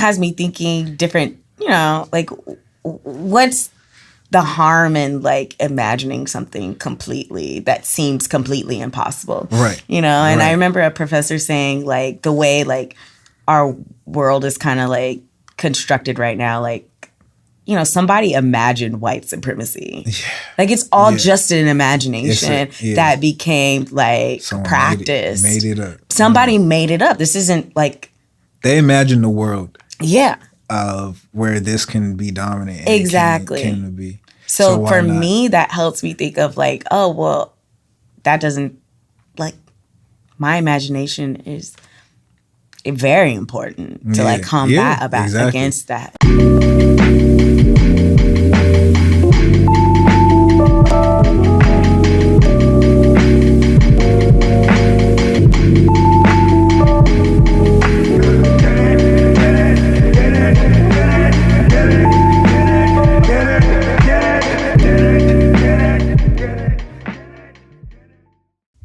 has me thinking different, like what's the harm in like imagining something completely that seems completely impossible. Right. And I remember a professor saying like the way like our world is kind of like constructed right now, like, somebody imagined white supremacy. Yeah. Like it's all just an imagination that became like practice. Made it up. Somebody made it up. This isn't like... They imagined the world. Yeah. Of where this can be dominant. And exactly. It can be. So for me, that helps me think of like, oh, well, that doesn't... Like, my imagination is very important to like combat against that.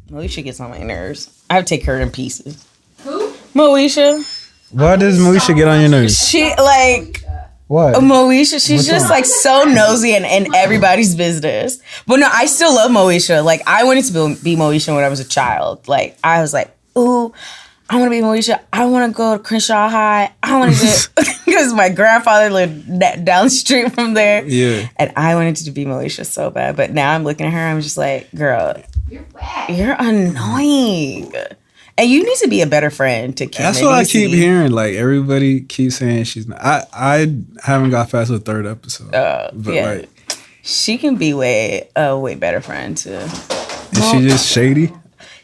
Moesha gets on my nerves. I have to take her in pieces. Who? Moesha. Why does Moesha get on your nerves? She like... What? Moesha, she's just like so nosy and in everybody's business. But no, I still love Moesha. Like I wanted to be Moesha when I was a child. Like I was like, ooh, I want to be Moesha. I want to go to Crenshaw High. I want to because my grandfather lived down the street from there. Yeah. And I wanted to be Moesha so bad. But now I'm looking at her, I'm just like, girl, you're annoying. And you need to be a better friend to Kim. That's what I keep hearing. Like everybody keeps saying she's not. I haven't got past the third episode. But like, she can be a way better friend too. Is she just shady?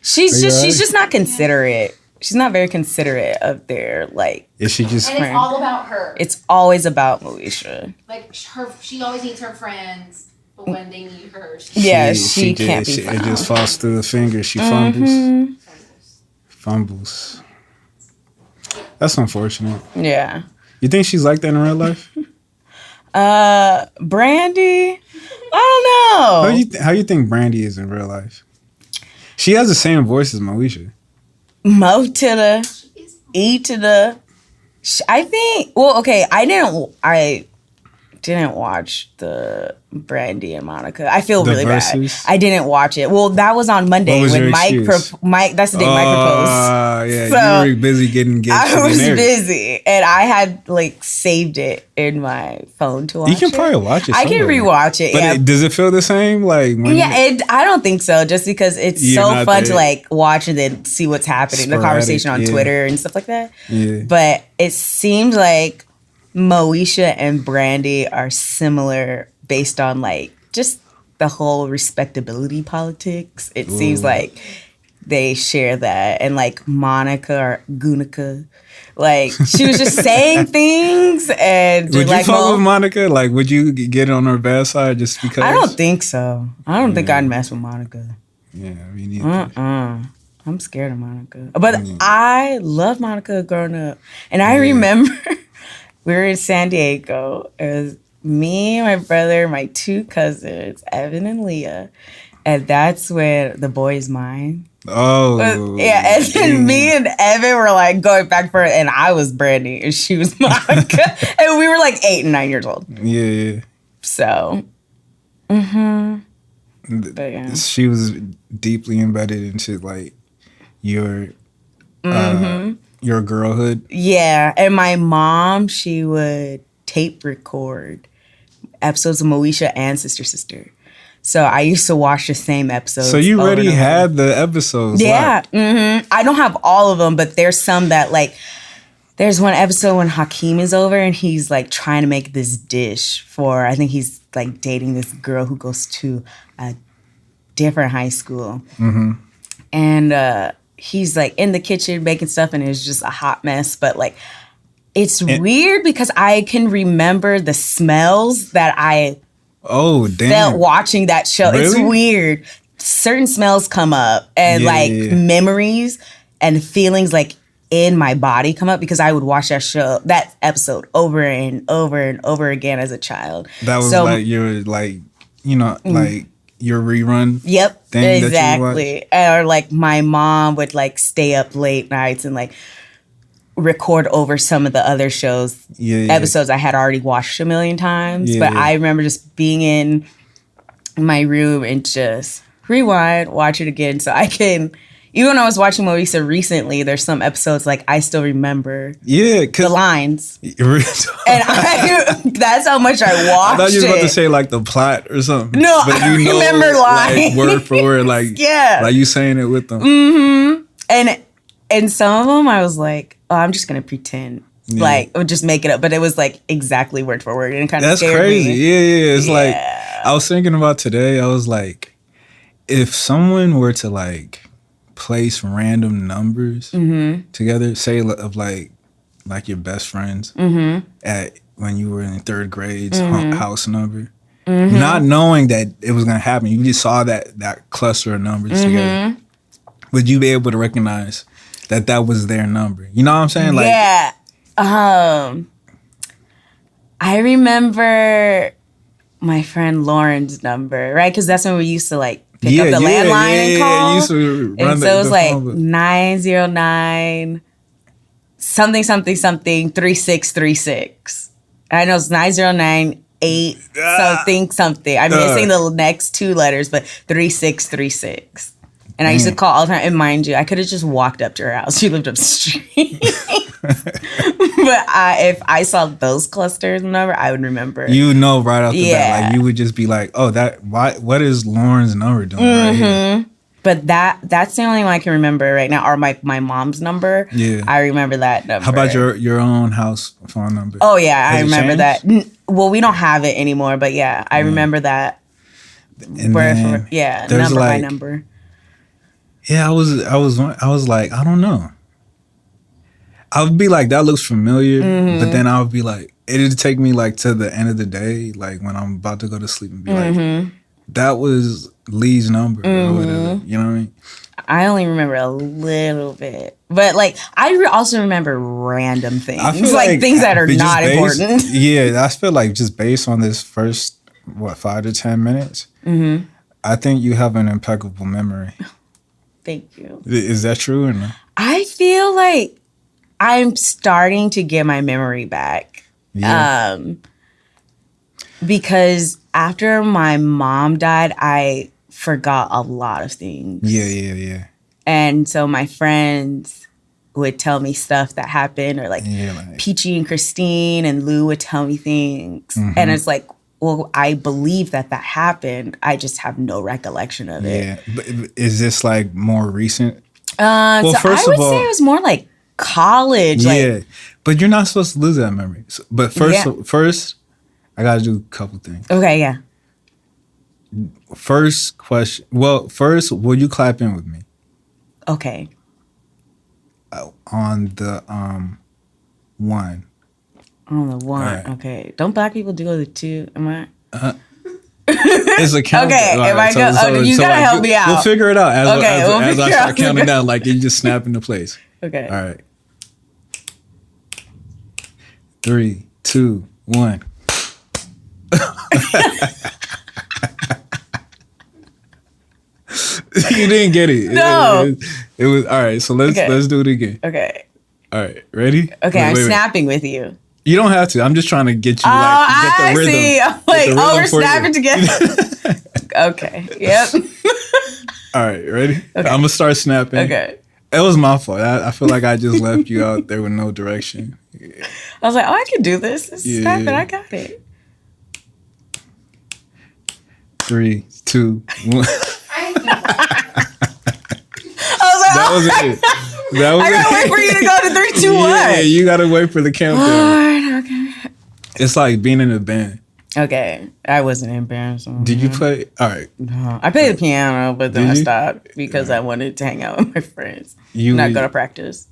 She's just not considerate. She's not very considerate of their like. Is she just? And it's all about her. It's always about Moesha. Like she always needs her friends, but when they need her, she can't be found. It just falls through the fingers. She fumbles. Fumbles. That's unfortunate. Yeah. You think she's like that in real life? Brandy? I don't know. How you think Brandy is in real life? She has the same voice as Moesha. Mo to the E to the... I think... Well, okay, I didn't watch the Brandy and Monica. I feel really bad. I didn't watch it. Well, that was on Monday when Mike. That's the day Mike proposed. Yeah, so you were busy getting engaged. I was busy, and I had like saved it in my phone to watch. You can probably watch it. I can rewatch it. But does it feel the same? Like I don't think so. Just because it's so fun to like watch and then see what's happening, the conversation on Twitter and stuff like that. Yeah. But it seems like Moesha and Brandy are similar based on like just the whole respectability politics. It seems like they share that. And like Monica or Gunica, like she was just saying things. And would you fuck with Monica? Like, would you get on her bad side just because? I don't think so. I don't think I'd mess with Monica. Yeah, me neither. I'm scared of Monica. But I love Monica growing up. And I remember we were in San Diego. It was me, my brother, my two cousins, Evan and Leah. And that's when The Boy Is Mine. Oh. Yeah, and then me and Evan were like going back for it. And I was Brandy and she was Monica. And we were like 8 and 9 years old. Yeah. So, But yeah. She was deeply embedded into like your girlhood. Yeah, and my mom, she would tape record episodes of Moesha and Sister. So I used to watch the same episodes. So you already had the episodes. Yeah. I don't have all of them, but there's some that like, there's one episode when Hakeem is over and he's like trying to make this dish for, I think he's like dating this girl who goes to a different high school. And he's like in the kitchen making stuff and it's just a hot mess. But like, it's weird because I can remember the smells that I felt watching that show. Really? It's weird. Certain smells come up and memories and feelings like in my body come up because I would watch that episode over and over and over again as a child. That was like your like your rerun. Yep, thing exactly. Or like my mom would like stay up late nights and like record over some of the other shows, episodes I had already watched a million times. But I remember just being in my room and just rewind, watch it again. So I can, even when I was watching Moesha recently, there's some episodes like I still remember the lines. And that's how much I watched I thought you were about to say like the plot or something. No, but I remember lines. Like, word for word, like, like you saying it with them. Mm-hmm. And some of them I was like, oh, I'm just going to pretend. Like, or just make it up. But it was like exactly word for word. And it kind of scared crazy. me. Yeah. It's like, I was thinking about today, I was like, if someone were to like place random numbers together, say of like your best friends at when you were in third grade's house number, not knowing that it was going to happen, you just saw that cluster of numbers together. Would you be able to recognize that was their number? You know what I'm saying? Like, I remember my friend Lauren's number, right? Because that's when we used to like pick up the landline and call. Used to run and so it was like 909 something 3636. I know it's 909 8 something. I'm missing the next two letters, but 3636. And I used to call all the time. And mind you, I could have just walked up to her house. She lived up the street. But if I saw those clusters number, I would remember. You know right off the bat. Like, you would just be like, oh, what is Lauren's number doing right here? But that's the only one I can remember right now. Or my mom's number. Yeah. I remember that number. How about your own house phone number? Oh, yeah. I remember that. Well, we don't have it anymore. But, yeah, I remember that. And number by number. Yeah, I was like, I don't know. I would be like, that looks familiar, but then I would be like, it'd take me like to the end of the day, like when I'm about to go to sleep and be like, that was Lee's number or whatever. You know what I mean? I only remember a little bit, but like I also remember random things, like things that are not important. Yeah, I feel like just based on this first 5 to 10 minutes, I think you have an impeccable memory. Thank you. Is that true or no? I feel like I'm starting to get my memory back. Yeah. Because after my mom died, I forgot a lot of things. Yeah. And so my friends would tell me stuff that happened, or like Peachy and Christine and Lou would tell me things. And it's like, well, I believe that happened. I just have no recollection of it. Yeah. But is this like more recent? Well, so first I would say it was more like college. Yeah. But you're not supposed to lose that memory. But first, I got to do a couple things. Okay, yeah. First question. Well, first, will you clap in with me? Okay. On the one. On the one. Right. Okay. Don't black people do the two? Am I? It's a count. Okay. If I go, you gotta help me out. We'll figure it out as I start counting down. Like you just snap into place. Okay. All right. 3, 2, 1. You didn't get it. No. It was all right. So let's do it again. Okay. All right. Ready? Okay. I'm snapping with you. You don't have to. I'm just trying to get you get the rhythm. See. I'm like, we're snapping together. Okay. Yep. All right. Ready? Okay. I'm gonna start snapping. Okay. It was my fault. I feel like I just left you out there with no direction. I was like, oh, I can do this. Snapping. I got it. 3, 2, 1. That was it. I gotta wait for you to go to 3, 2, 1. Yeah, you gotta wait for the countdown. Lord, okay. It's like being in a band. Okay, I wasn't embarrassed. Did you play? All right. No, I played the piano, but then I stopped because I wanted to hang out with my friends. Not go to practice.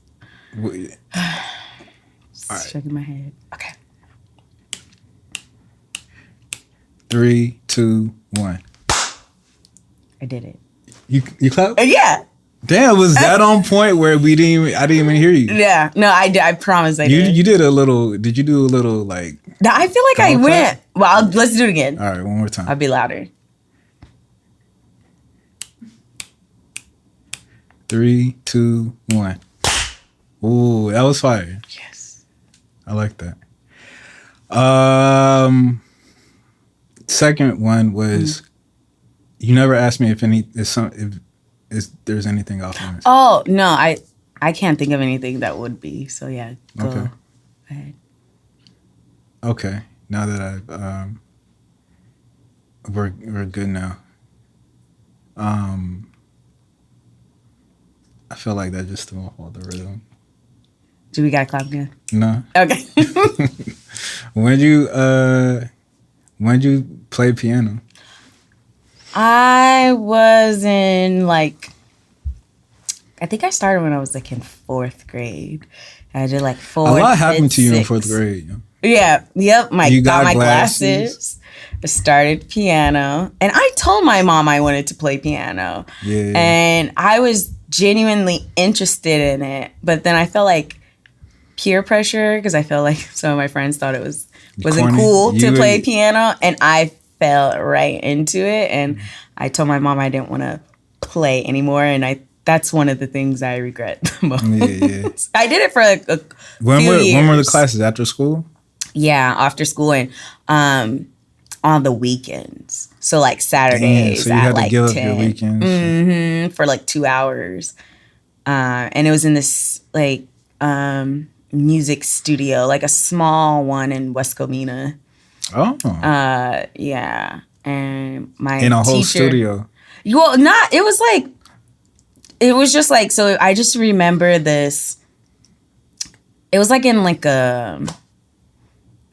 All right. Shaking my head. Okay. 3, 2, 1. I did it. You clapped? Yeah. Damn, was that on point where I didn't even hear you? Yeah. No, I did. I promise I did. You did a little, did you do a little like... I feel like I went. Well, let's do it again. All right, one more time. I'll be louder. 3, 2, 1. Ooh, that was fire. Yes. I like that. Second one was you never asked me if there's anything off limits. Oh no, I can't think of anything that would be. So yeah, go Okay. ahead. Okay. Now that I've we're good now. I feel like that just threw off all the rhythm. Do we got to clap again? No. Okay. When you play piano? I was in like, I think I started when I was like in 4th grade. I did like 4th. A lot happened to you in 6th. 4th grade. Yeah. Yep. You got got my glasses? glasses. I started piano, and I told my mom I wanted to play piano. Yeah. And I was genuinely interested in it, but then I felt like peer pressure because I felt like some of my friends thought it wasn't Corny. cool to You play would- piano, and I fell right into it. And I told my mom I didn't want to play anymore, and that's one of the things I regret the most. Yeah. I did it for like a When few were the years. classes after school? Yeah, after school and on the weekends. So like Saturdays so you at had to like give 10. up your weekends. For like 2 hours. And it was in this like music studio, like a small one in West Covina. Oh. Yeah. And my In a whole teacher, studio. Well, it was just like, so I just remember this. It was like in like a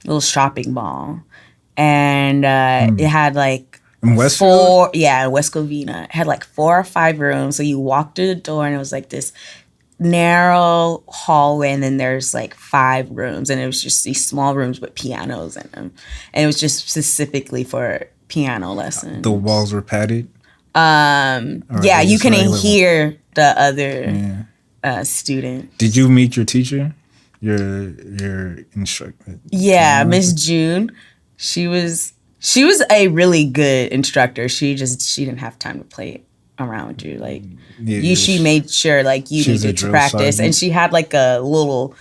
little shopping mall. And it had like In Westfield? in West Covina. It had like 4 or 5 rooms. So you walk through the door and it was like this narrow hallway, and then there's like 5 rooms, and it was just these small rooms with pianos in them. And it was just specifically for piano lessons. The walls were padded? Yeah, they you just couldn't regular hear the other student. Did you meet your teacher? Your instructor? Yeah, Miss June. She was a really good instructor. She didn't have time to play around you. Like she made sure like you She was a needed to drill practice. sergeant. And she had like a little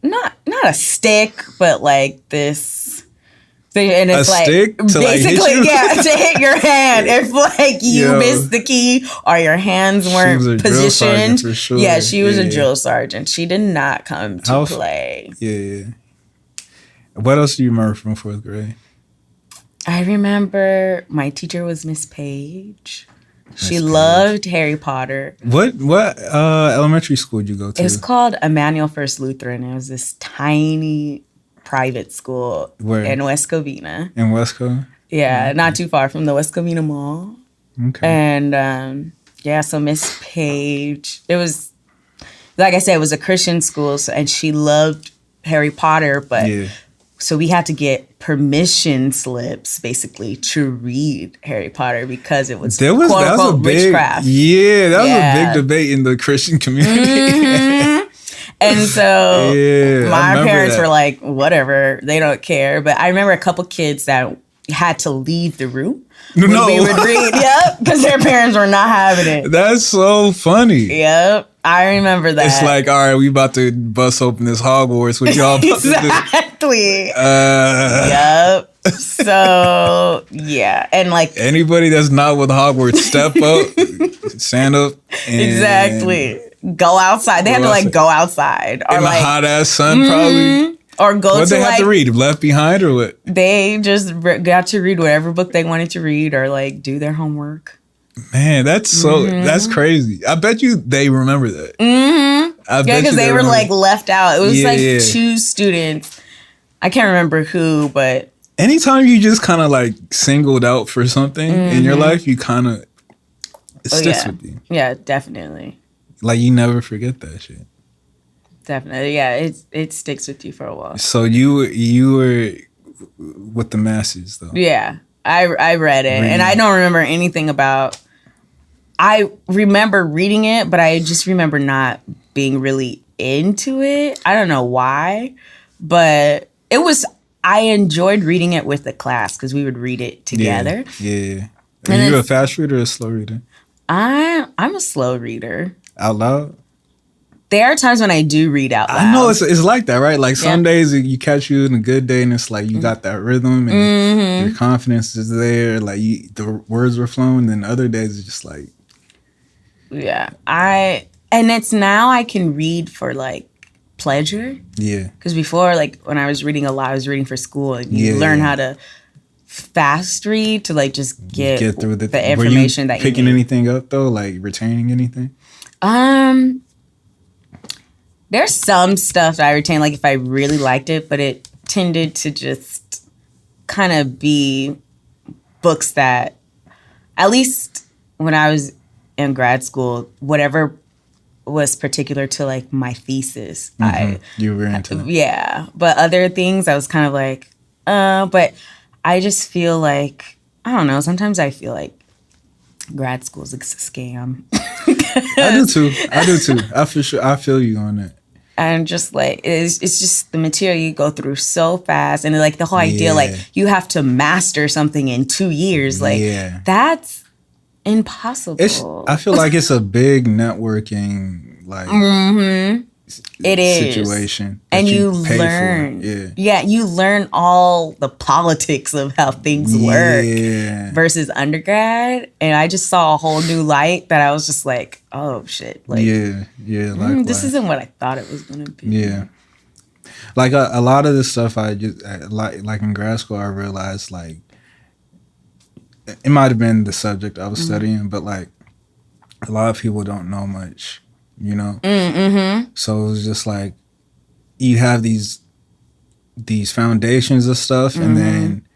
not a stick, but like this thing, and it's A like stick to, like, hit basically you? to hit your hand if like you Yo. missed the key or your hands weren't was a drill sergeant positioned. for sure. Yeah, she was a Yeah. drill sergeant. She did not come to play. Yeah. What else do you remember from 4th grade? I remember my teacher was Miss Page. She Miss Page. loved Harry Potter. What elementary school did you go to? It was called Emmanuel First Lutheran. It was this tiny private school Where? in West Covina. In Westco? Yeah, not too far from the West Covina Mall. Okay. And so Miss Page, it was, like I said, it was a Christian school, and she loved Harry Potter, but Yeah. so we had to get permission slips basically to read Harry Potter because it was That was a quote-unquote big witchcraft. Yeah, that was Yeah. a big debate in the Christian community. And so Yeah, I my remember parents that. were like, whatever, they don't care. But I remember a couple kids that had to leave the room when No. we would read. Yep, because their parents were not having it. That's so funny. Yep, I remember that. It's like, all right, we about to bust open this Hogwarts. What y'all about to exactly. do? Yep. So yeah, and like Anybody that's not with Hogwarts, step up, stand up. And exactly. Go outside. They had to like go outside or In the like hot ass sun, probably. or go What to they have like to read? Left Behind or what? they just got to read whatever book they wanted to read or like do their homework. Man, that's so that's crazy. I bet you they remember that. I Yeah, bet because you they were remember. like left out. It was Yeah, like yeah. 2 students. I can't remember who, but Anytime you just kind of like singled out for something in your life, you kind of it sticks with you. yeah, definitely. Like you never forget that shit. Definitely. Yeah, it sticks with you for a while. So you were with the masses though. Yeah, I read it, and I don't remember anything about. I remember reading it, but I just remember not being really into it. I don't know why, but it was. I enjoyed reading it with the class because we would read it together. Yeah. Are And you then- a fast reader or a slow reader? I'm a slow reader. Out loud? There are times when I do read out loud. I know it's like that, right? Like some days you catch you in a good day and it's like you got that rhythm and your confidence is there. Like the words were flowing. Then other days it's just like. Yeah. And it's now I can read for like pleasure. Yeah. Because before, like when I was reading a lot, I was reading for school and you learn how to fast read to like just get through the information that you need. Picking anything up though? Like retaining anything? There's some stuff that I retain, like if I really liked it, but it tended to just kind of be books that, at least when I was in grad school, whatever was particular to like my thesis, you were into that. Yeah, but other things I was kind of like, but I just feel like, I don't know, sometimes I feel like grad school is a scam. I do too. I feel you on that. And just like it's just the material you go through so fast, and like the whole idea, like you have to master something in 2 years, like that's impossible. I feel like it's a big networking like it is situation, and you learn, you learn all the politics of how things work versus undergrad, and I just saw a whole new light that I was just like, oh shit, like this isn't what I thought it was gonna be. Yeah, like a lot of this stuff I just like in grad school I realized like it might have been the subject I was studying, but like a lot of people don't know much. You know, so it was just like you have these foundations of stuff, and then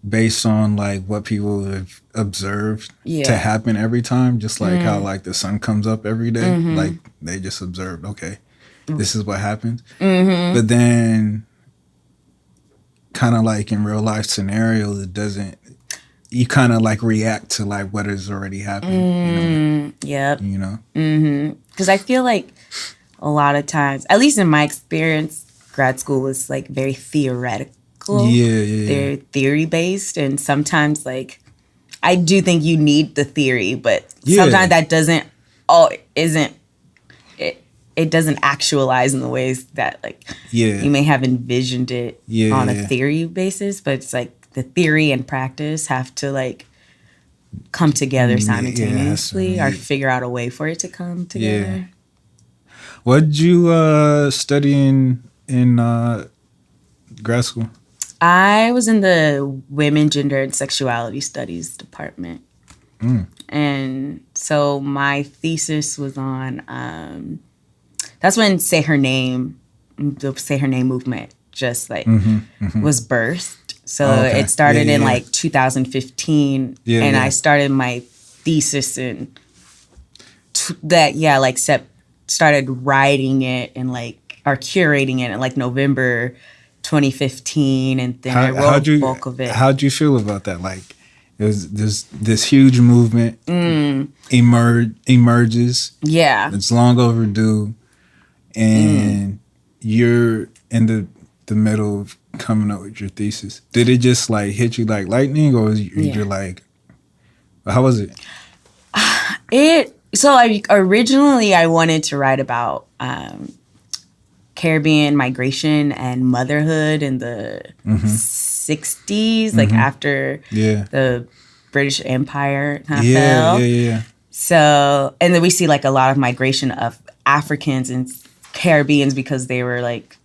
based on like what people have observed to happen every time, just like how like the sun comes up every day, like they just observed, okay, this is what happens. But then, kind of like in real life scenarios, it doesn't. You kind of like react to like what has already happened. You know? Because I feel like a lot of times, at least in my experience, grad school was like very theoretical. They're theory based, and sometimes like I do think you need the theory, but sometimes that it doesn't actualize in the ways that like you may have envisioned it on a theory basis, but it's like the theory and practice have to like come together simultaneously or figure out a way for it to come together. What did you study in grad school? I was in the Women, Gender, and Sexuality Studies department. And so my thesis was on, that's when the Say Her Name movement just like was birthed. So it started in like 2015, and I started my thesis in started writing it and like or curating it in like November 2015, and then I wrote the bulk of it. How'd you feel about that? Like it was this huge movement emerges. Yeah, it's long overdue, and you're in the middle of coming up with your thesis. Did it just like hit you like lightning, or you're like, how was it? Originally I wanted to write about Caribbean migration and motherhood in the 60s, like after the British Empire kind of fell. So, and then we see like a lot of migration of Africans and Caribbeans because they were like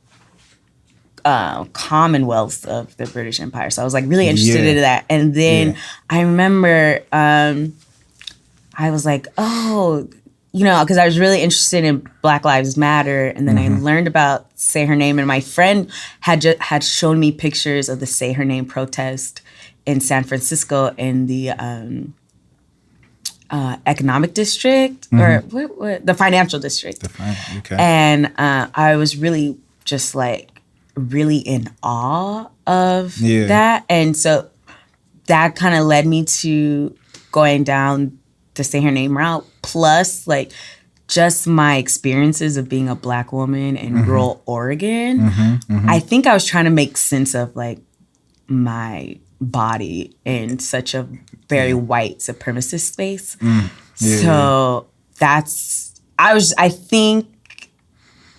commonwealths of the British Empire. So I was like really interested in that. And then I remember I was like, oh, you know, because I was really interested in Black Lives Matter. And then I learned about Say Her Name. And my friend had shown me pictures of the Say Her Name protest in San Francisco in the economic district or what the financial district. And I was really just like really in awe of that. And so that kind of led me to going down the Say Her Name route, plus like just my experiences of being a Black woman in rural Oregon. I think I was trying to make sense of like my body in such a very white supremacist space. So I think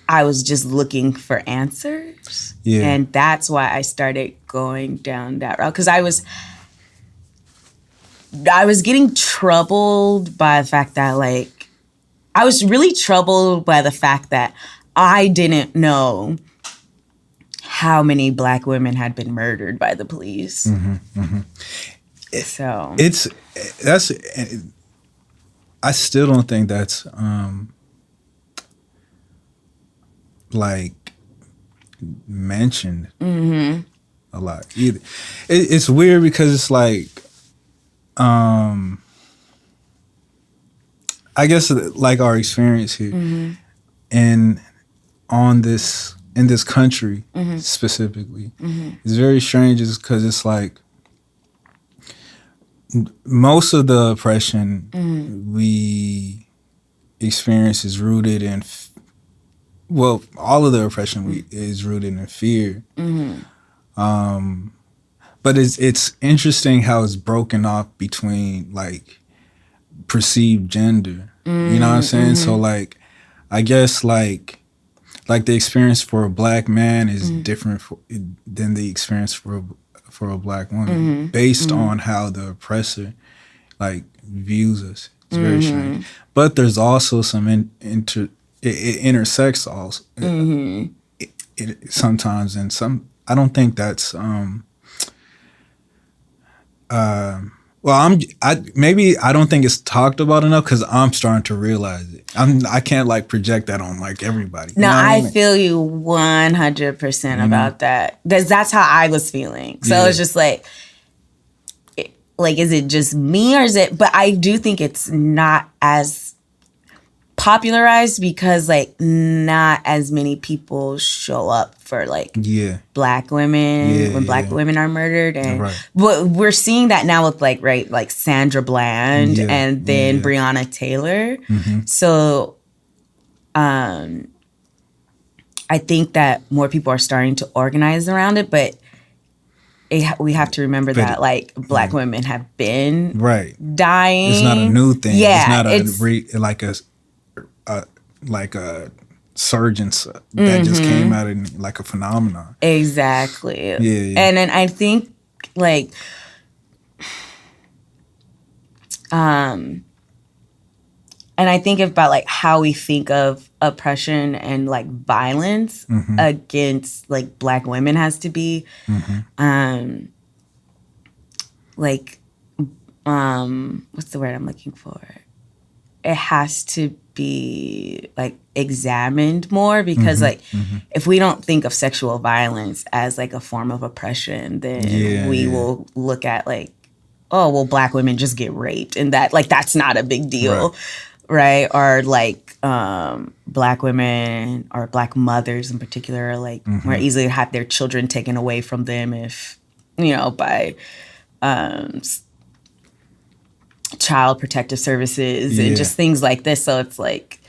I was just looking for answers. Yeah. And that's why I started going down that route. Because I was getting troubled by the fact that, like, I was really troubled by the fact that I didn't know how many Black women had been murdered by the police. So I still don't think that's like mentioned a lot either. It's weird because it's like I guess like our experience here and in this country specifically is very strange, is because it's like most of the oppression we experience is rooted in all of the oppression is rooted in fear. But it's interesting how it's broken off between like perceived gender. You know what I'm saying? So like I guess like the experience for a Black man is different than the experience for a Black woman based on how the oppressor like views us. It's very strange. But there's also some it intersects also it sometimes, and some I don't think that's maybe I don't think it's talked about enough because I'm starting to realize it. I can't like project that on like everybody. No, you know what I mean? feel you 100% about that. That's how I was feeling. So it's just like, is it just me or is it? But I do think it's not as popularized because like not as many people show up for like Black women when Black women are murdered, and but we're seeing that now with like Sandra Bland and then Breonna Taylor. So I think that more people are starting to organize around it, but we have to remember that like Black women have been dying. It's not a new thing. Yeah, it's not like a surgeons that just came out in like a phenomenon. Exactly. Yeah. And then I think like and I think about like how we think of oppression and like violence against like Black women has to be what's the word I'm looking for? It has to be like examined more because like if we don't think of sexual violence as like a form of oppression, then we will look at like, oh well, Black women just get raped and that like that's not a big deal, right? Or like Black women or Black mothers in particular like more easily have their children taken away from them if by child protective services and just things like this. So it's like,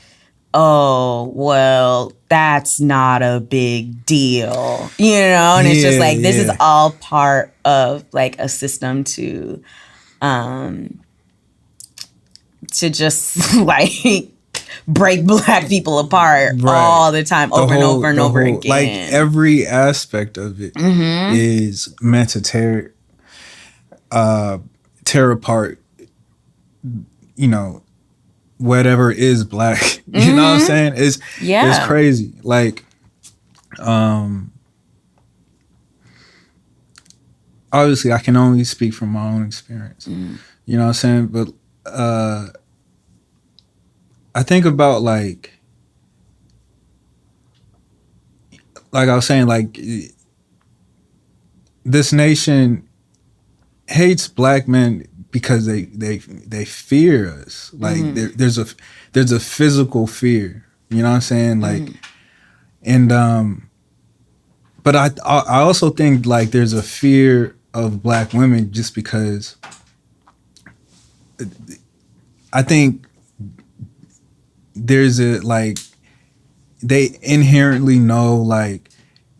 oh, well, that's not a big deal, And it's just like, this is all part of like a system to just like break Black people apart all the time, over and over and over again. Like every aspect of it is meant to tear apart whatever is Black. You know what I'm saying? It's crazy. Like obviously I can only speak from my own experience. You know what I'm saying? But I think about like I was saying, like this nation hates Black men because they fear us. Like there's a physical fear. You know what I'm saying? Like and but I also think like there's a fear of Black women just because I think there's a like they inherently know like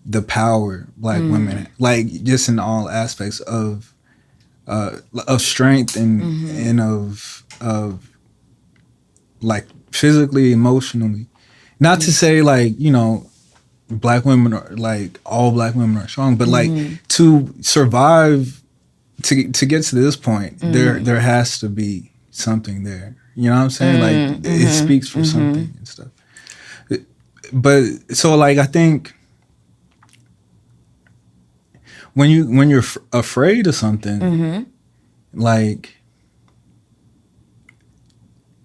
the power Black women like just in all aspects of strength and of like physically, emotionally, Not to say like, black women are like all black women are strong, but like to survive, to get to this point, there has to be something there. You know what I'm saying? Like it speaks for something and stuff. But so like I think when you're afraid of something, like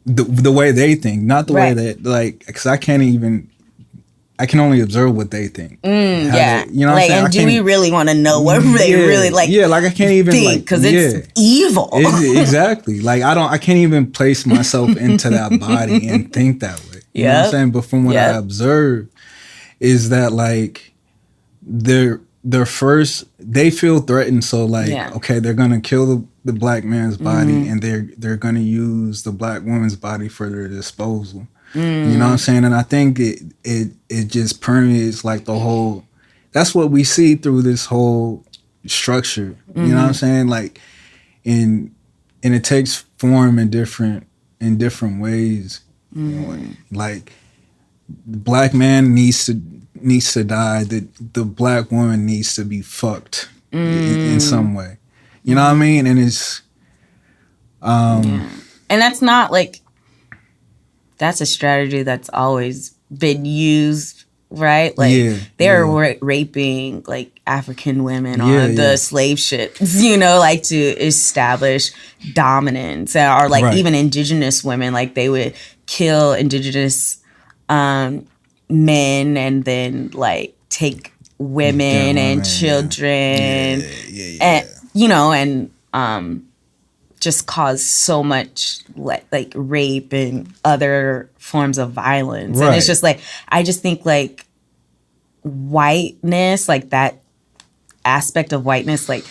the way they think, not the way that like, because I can only observe what they think. Yeah, you know what like, I'm saying? and do we really want to know what they really like? Yeah, like I can't even think, because it's evil. Exactly. Like I can't even place myself into that body and think that way. You know what I'm saying? But from what I observe, is that like they feel threatened, so like okay, they're gonna kill the black man's body and they're gonna use the black woman's body for their disposal. You know what I'm saying? And I think it just permeates like the whole. That's what we see through this whole structure. You know what I'm saying? Like, and it takes form in different ways. You know, like the black man needs to die. The black woman needs to be fucked in some way. You know what I mean? And it's and that's not like. That's a strategy that's always been used, right? Like they're raping like African women on the slave ships, like to establish dominance, or like even indigenous women, like they would kill indigenous men and then like take women and children, and just cause so much like rape and other forms of violence. And it's just like, I just think like whiteness, like that aspect of whiteness, like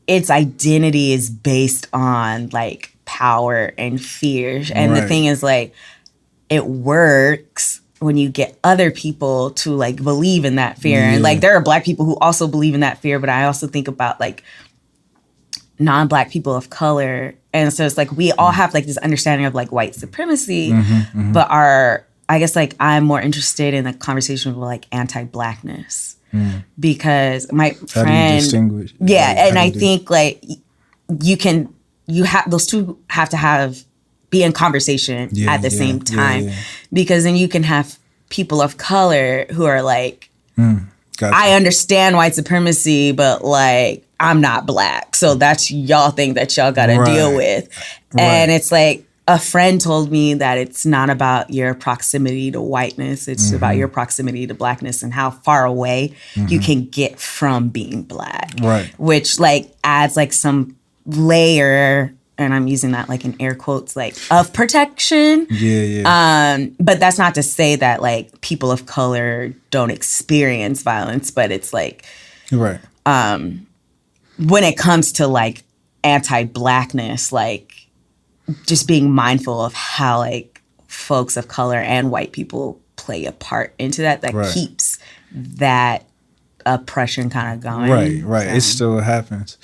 its identity is based on like power and fear. And the thing is like, it works when you get other people to like believe in that fear. And like, there are black people who also believe in that fear, but I also think about like non-black people of color, and so it's like we all have like this understanding of like white supremacy, but I guess like I'm more interested in the conversation of like anti-blackness because my friend, how do you distinguish? And I think like you have those two have to be in conversation at the same time, because then you can have people of color who are like, I understand white supremacy, but like I'm not black, so that's y'all thing that y'all gotta deal with. And it's like a friend told me that it's not about your proximity to whiteness, it's about your proximity to blackness and how far away you can get from being black, which like adds like some layer, and I'm using that like in air quotes, like of protection. But that's not to say that like people of color don't experience violence, but it's like when it comes to like anti-blackness, like just being mindful of how like folks of color and white people play a part into that keeps that oppression kind of going. So. It still happens.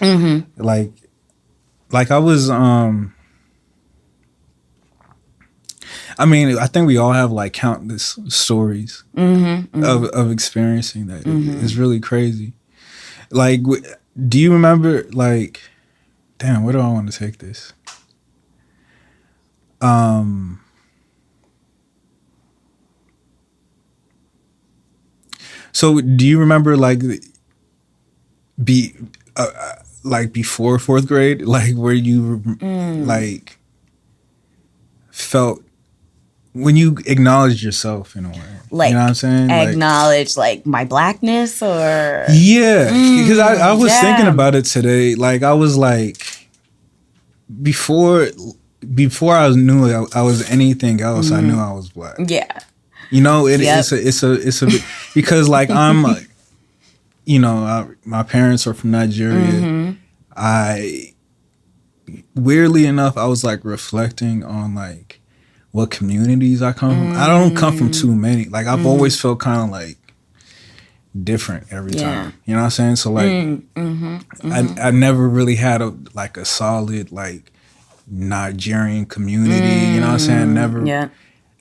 Like I was, I mean, I think we all have like countless stories of experiencing that. It's really crazy. Like, do you remember like, damn, where do I want to take this? So do you remember like like before fourth grade, like where you like felt when you acknowledged yourself in a way, like, you know what I'm saying? Acknowledge like my blackness, or because I was thinking about it today. Like I was like, before I knew I was anything else, I knew I was black. You know, it's a because like I'm. You know, my parents are from Nigeria. Weirdly enough, I was like reflecting on like what communities I come from. I don't come from too many. Like I've always felt kind of like different every time. You know what I'm saying? So like, I never really had a solid like Nigerian community. You know what I'm saying?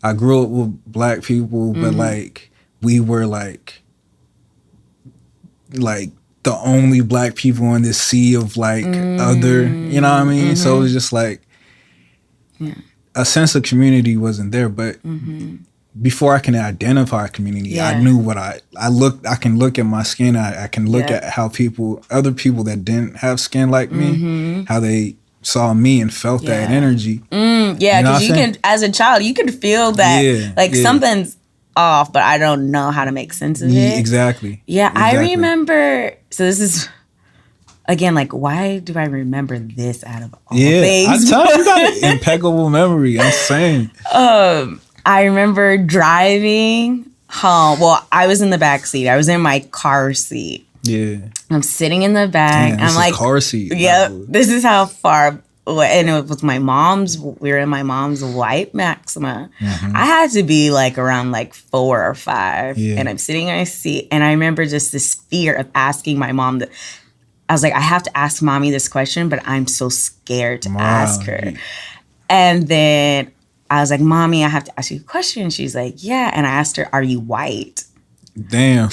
I grew up with black people, but like we were like the only black people in this sea of like other, you know what I mean? So it was just like a sense of community wasn't there, but before I can identify a community, I knew what I can look at my skin. I can look at how other people that didn't have skin like me, how they saw me and felt that energy. Because you can, as a child, you can feel that something's off, but I don't know how to make sense of it. Exactly. Yeah, I remember. So this is again, like, why do I remember this out of all things? I tell you, got an impeccable memory. I'm saying. I remember driving home. Well, I was in the back seat. I was in my car seat. Yeah. I'm sitting in the back. Damn, I'm like, car seat. Yep. This is how far. And it was my mom's. We were in my mom's white Maxima. I had to be like around like 4 or 5, and I'm sitting in my seat. And I remember just this fear of asking my mom that. I was like, I have to ask mommy this question, but I'm so scared to ask her. And then I was like, Mommy, I have to ask you a question. She's like, yeah. And I asked her, are you white? Damn.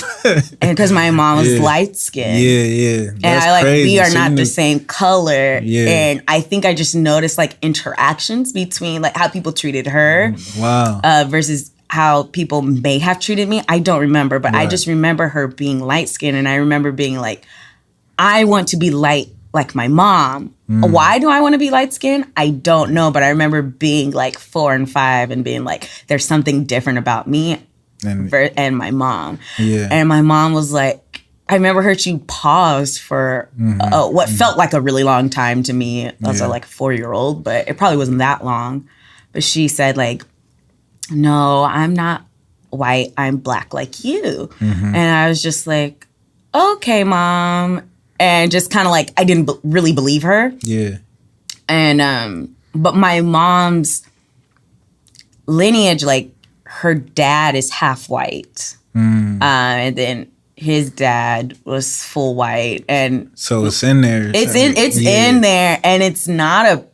And because my mom was light skinned. Yeah. And I like, crazy. we are not the same color. Yeah. And I think I just noticed like interactions between like how people treated her. Wow. Versus how people may have treated me. I don't remember, but I just remember her being light skinned. And I remember being like, I want to be light like my mom. Why do I want to be light skinned? I don't know. But I remember being like 4 and 5 and being like, there's something different about me and my mom. Yeah. And my mom was like, I remember her, she paused for what felt like a really long time to me as a like 4-year-old, but it probably wasn't that long. But she said like, no, I'm not white. I'm black like you. And I was just like, okay, Mom. And just kind of like, I didn't really believe her. Yeah. And, but my mom's lineage, like her dad is half white. And then his dad was full white. And so it's in there. It's in there. And it's not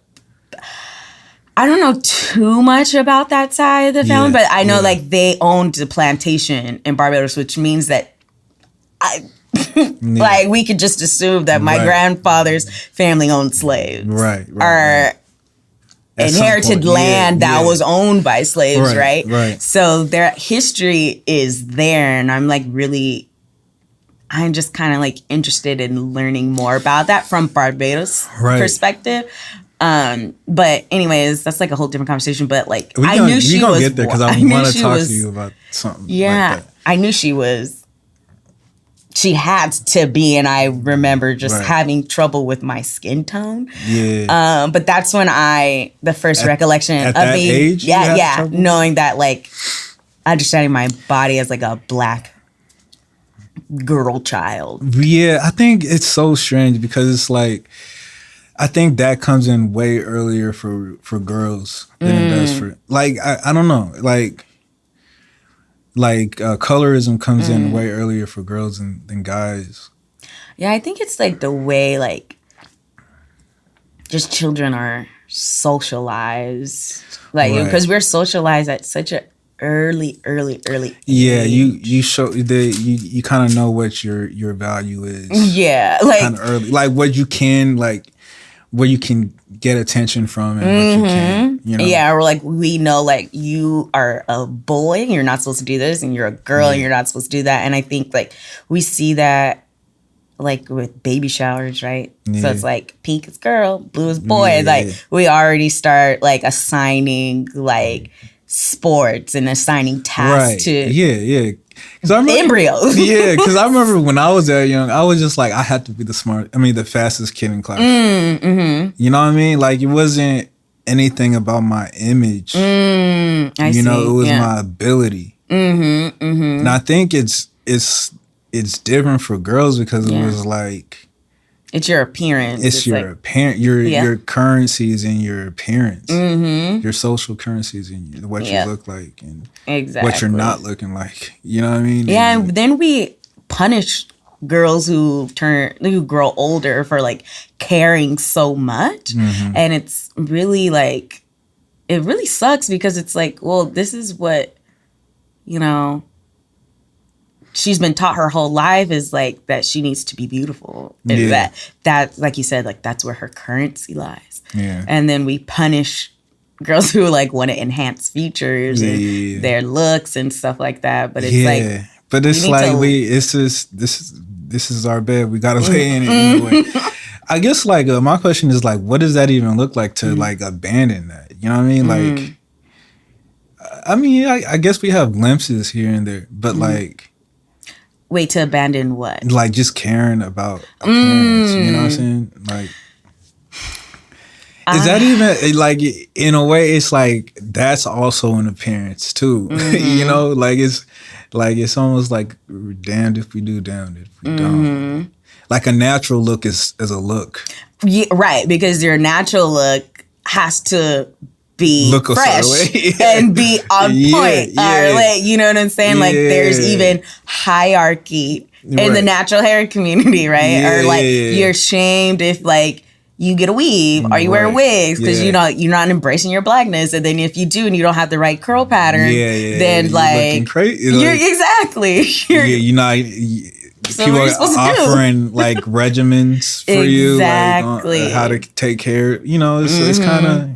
I don't know too much about that side of the family, but I know like they owned the plantation in Barbados, which means that like we could just assume that my grandfather's family owned slaves, or inherited land that was owned by slaves, right? So their history is there, and I'm just kind of like interested in learning more about that from Barbados perspective. But anyways, that's like a whole different conversation. But like, I knew she was. Get there because I want to talk to you about something. Yeah, like that. I knew she was. She had to be, and I remember just having trouble with my skin tone. Yeah. But that's when the first recollection at of that me, age, knowing that like understanding my body as like a black girl child. Yeah, I think it's so strange because it's like, I think that comes in way earlier for girls than it does for like I don't know like colorism comes in way earlier for girls than guys. Yeah, I think it's like the way like just children are socialized, like because we're socialized at such a early age. Yeah, you show you kind of know what your value is. Yeah, like kind of early, like what you can like. Where you can get attention from and what you can't, you know? Yeah, or like we know like you are a boy and you're not supposed to do this, and you're a girl and you're not supposed to do that. And I think like we see that like with baby showers, right? Yeah. So it's like pink is girl, blue is boy. Yeah. Like we already start like assigning like sports and assigning tasks to embryos. Yeah, because I remember when I was that young, I was just like, I had to be the fastest kid in class. You know what I mean? Like it wasn't anything about my image. It was my ability. And I think it's different for girls because it was like, it's your appearance. It's your appearance. Your currencies in your appearance. Your social currencies in what you look like and what you're not looking like. You know what I mean? Yeah, and then we punish girls who grow older for like caring so much, and it's really like it really sucks because it's like, well, this is what, you know, she's been taught her whole life is like that she needs to be beautiful. And that, like you said, like that's where her currency lies. Yeah. And then we punish girls who like want to enhance features and their looks and stuff like that. But it's like, but it's like it's just this is our bed. We gotta lay in it anyway. I guess like my question is like, what does that even look like to like abandon that? You know what I mean? Like, I mean, I guess we have glimpses here and there, but like, wait, to abandon what? Like just caring about appearance. You know what I'm saying? Like, is that even like in a way? It's like that's also an appearance too. You know, like it's almost like we're damned if we do, damned if we don't. Like a natural look is a look. Yeah, right, because your natural look has to be look fresh and be on point. Or like, you know what I'm saying? Like there's even hierarchy in the natural hair community, right? Or like you're shamed if like you get a weave or you wear wigs because you know you're not embracing your blackness, and then if you do and you don't have the right curl pattern, then you're like crazy. You're exactly you're not. So people are offering like regimens for you, like how to take care. You know, it's kind of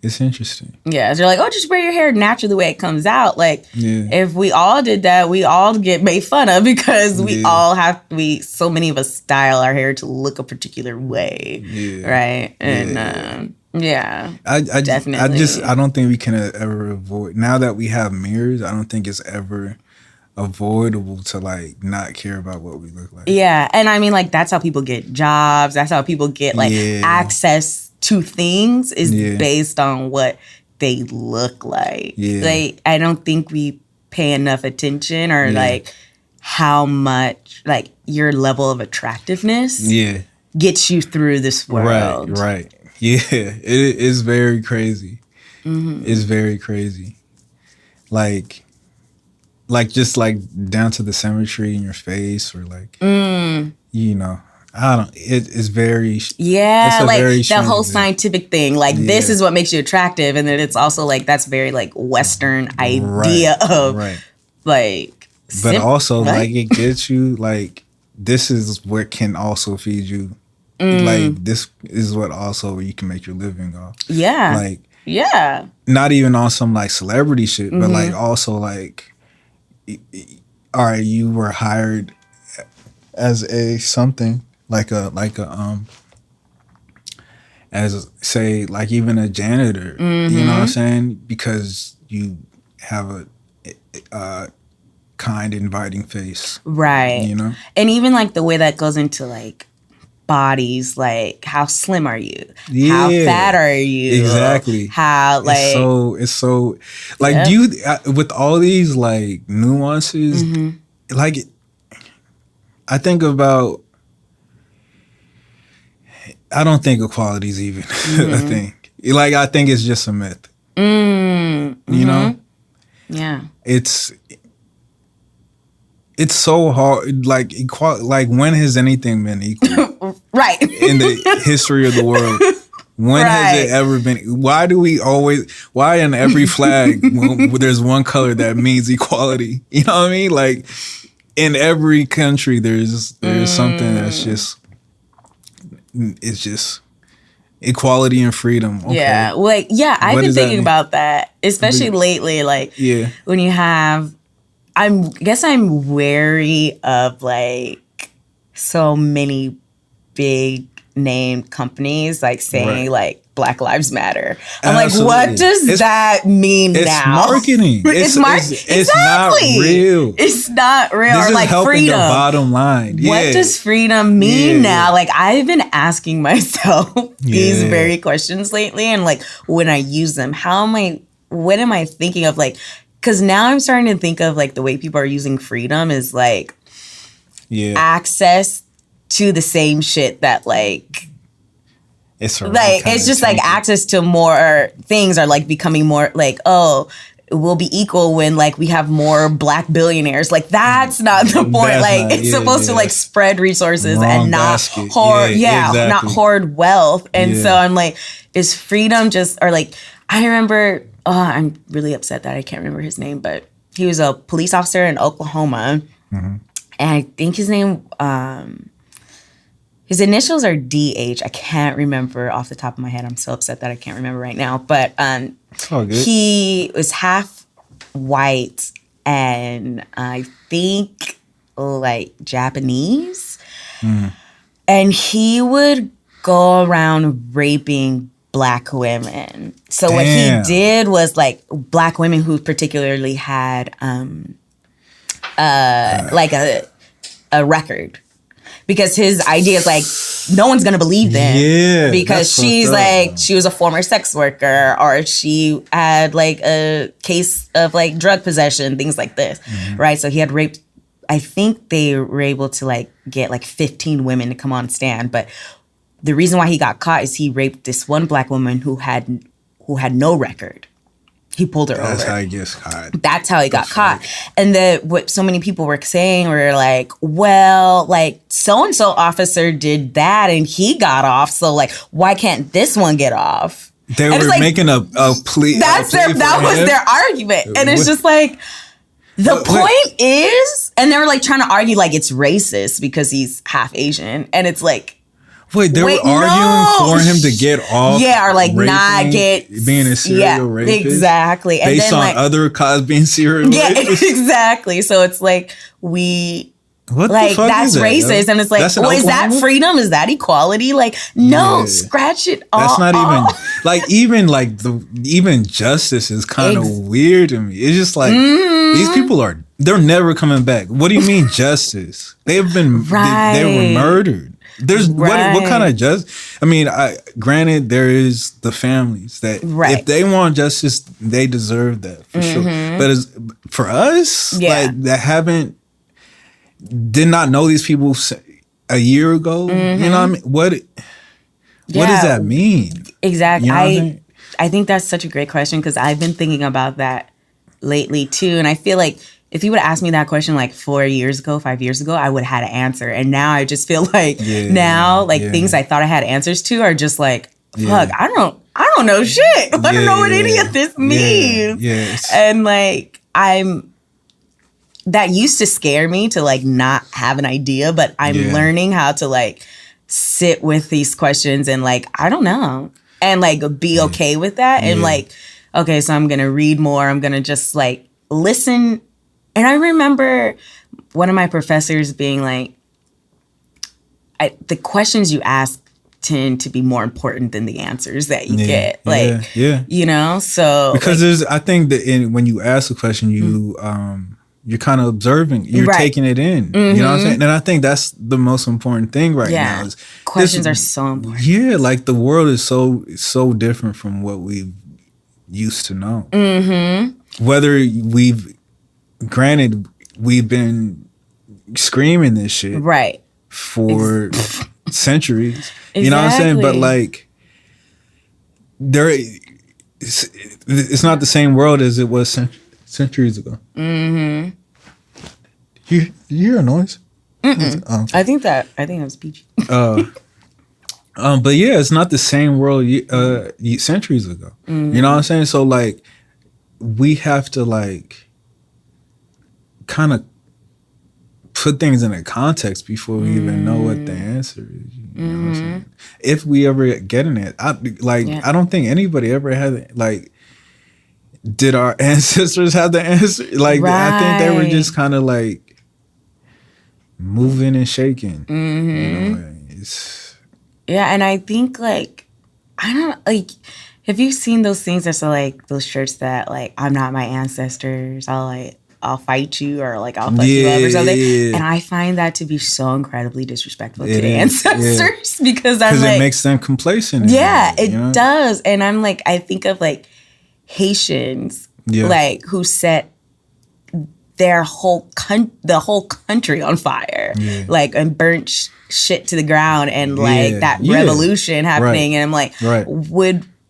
it's interesting. Yeah, so you're like, oh, just wear your hair naturally the way it comes out. Like, if we all did that, we all get made fun of because we all have so many of us style our hair to look a particular way, right? And I definitely. I don't think we can ever avoid now that we have mirrors. I don't think it's ever avoidable to like not care about what we look like. Yeah, and I mean like that's how people get jobs. That's how people get like access to things is based on what they look like. Like I don't think we pay enough attention or like how much like your level of attractiveness gets you through this world. Right. Yeah, it is very crazy. It's very crazy. Like just like down to the symmetry in your face or like, you know, I don't, it's very, it's like very that whole scientific thing. Like this is what makes you attractive. And then it's also like, that's very like Western idea of like. But also like it gets you like, this is what can also feed you. Like this is what also you can make your living off. Yeah. Like, not even on some like celebrity shit, but like also like, all right, you were hired as a something as say like even a janitor, you know what I'm saying? Because you have a kind, inviting face, right? You know, and even like the way that goes into like bodies, like how slim are you? How fat are you? Exactly. How like it's so like do you with all these like nuances, like I think about. I don't think equality is even a thing. Like I think it's just a myth. You know? Yeah. It's so hard. Like like when has anything been equal? Right. In the history of the world. When has it ever been? Why do we always? Why in every flag there's one color that means equality? You know what I mean? Like in every country there's something that's just. It's just equality and freedom. Okay. Yeah. Like, I've been thinking about that, especially lately. Like, when you have, I guess I'm wary of like so many big name companies like saying like Black Lives Matter. I'm like, what does that mean it's now? Marketing. It's not real. It's not real. This or like is helping freedom. The bottom line. What does freedom mean now? Like I've been asking myself these very questions lately, and like when I use them, what am I thinking of? Like, because now I'm starting to think of like the way people are using freedom is like access to the same shit that like. It's just like access to more things are like becoming more like, oh, we'll be equal when like we have more Black billionaires. Like that's not the point. It's supposed to like spread resources and not hoard, not hoard wealth. And so I'm like, is freedom just or like I remember, I'm really upset that I can't remember his name, but he was a police officer in Oklahoma. And I think his name, his initials are DH. I can't remember off the top of my head. I'm so upset that I can't remember right now. But he was half white and I think like Japanese. And he would go around raping Black women. So what he did was like Black women who particularly had like a record. Because his idea is like, no one's gonna believe them. Yeah. Because she's like, she was a former sex worker, or she had like a case of like drug possession, things like this. Right? So he had raped, I think they were able to like get like 15 women to come on stand. But the reason why he got caught is he raped this one Black woman who had no record. He pulled her over. That's how he gets caught. That's how he got caught. And what so many people were saying were like, well, like so-and-so officer did that and he got off. So like, why can't this one get off? They were like, making a plea. That was their argument. And it's just like, the point is, and they were like trying to argue like it's racist because he's half Asian. And it's like, wait, they were arguing for him to get off. Yeah, or like not get being a serial rapist. Exactly. And based then, on like, other cause being serial rapists. Exactly. So it's like what like the fuck that's is that, racist, and it's like, well, is that freedom? Is that equality? Like, no, scratch it off. That's not even even justice is kind of weird to me. It's just like these people they're never coming back. What do you mean justice? They've been they were murdered. There's what kind of justice? I mean, granted, there is the families that if they want justice, they deserve that for sure. But for us, like that did not know these people a year ago. You know what I mean? What does that mean? Exactly. You know I think that's such a great question because I've been thinking about that lately too, and I feel like if you would have asked me that question like 4 years ago, 5 years ago, I would have had an answer. And now I just feel like things I thought I had answers to are just like, fuck, I don't know shit. I don't know what any of this means. And like that used to scare me to like not have an idea, but I'm learning how to like sit with these questions and like, I don't know. And like be okay with that. And like, okay, so I'm gonna read more. I'm gonna just like listen. And I remember one of my professors being like, the questions you ask tend to be more important than the answers that you get. Like, you know, so. Because I think that when you ask a question, you're kind of observing, you're taking it in. You know what I'm saying? And I think that's the most important thing now. Is questions are so important. Yeah, like the world is so different from what we used to know. Whether granted, we've been screaming this shit for centuries. You know what I'm saying? But like, it's not the same world as it was centuries ago. You hear a noise? I think it was PG. But yeah, it's not the same world centuries ago. You know what I'm saying? So like, we have to like kind of put things in a context before we even know what the answer is. You know what I'm saying? If we ever get in it, I don't think anybody ever had like. Did our ancestors have the answer? Like I think they were just kind of like moving and shaking. You know, and I think like I don't like. Have you seen those things that's like those shirts that like I'm not my ancestors? I'll fight you or like I'll fuck you up or something. And I find that to be so incredibly disrespectful to the ancestors because I'm like, it makes them complacent. It does. And I'm like, I think of like Haitians like who set their the whole country on fire, like and burnt shit to the ground and like that revolution happening. And I'm like,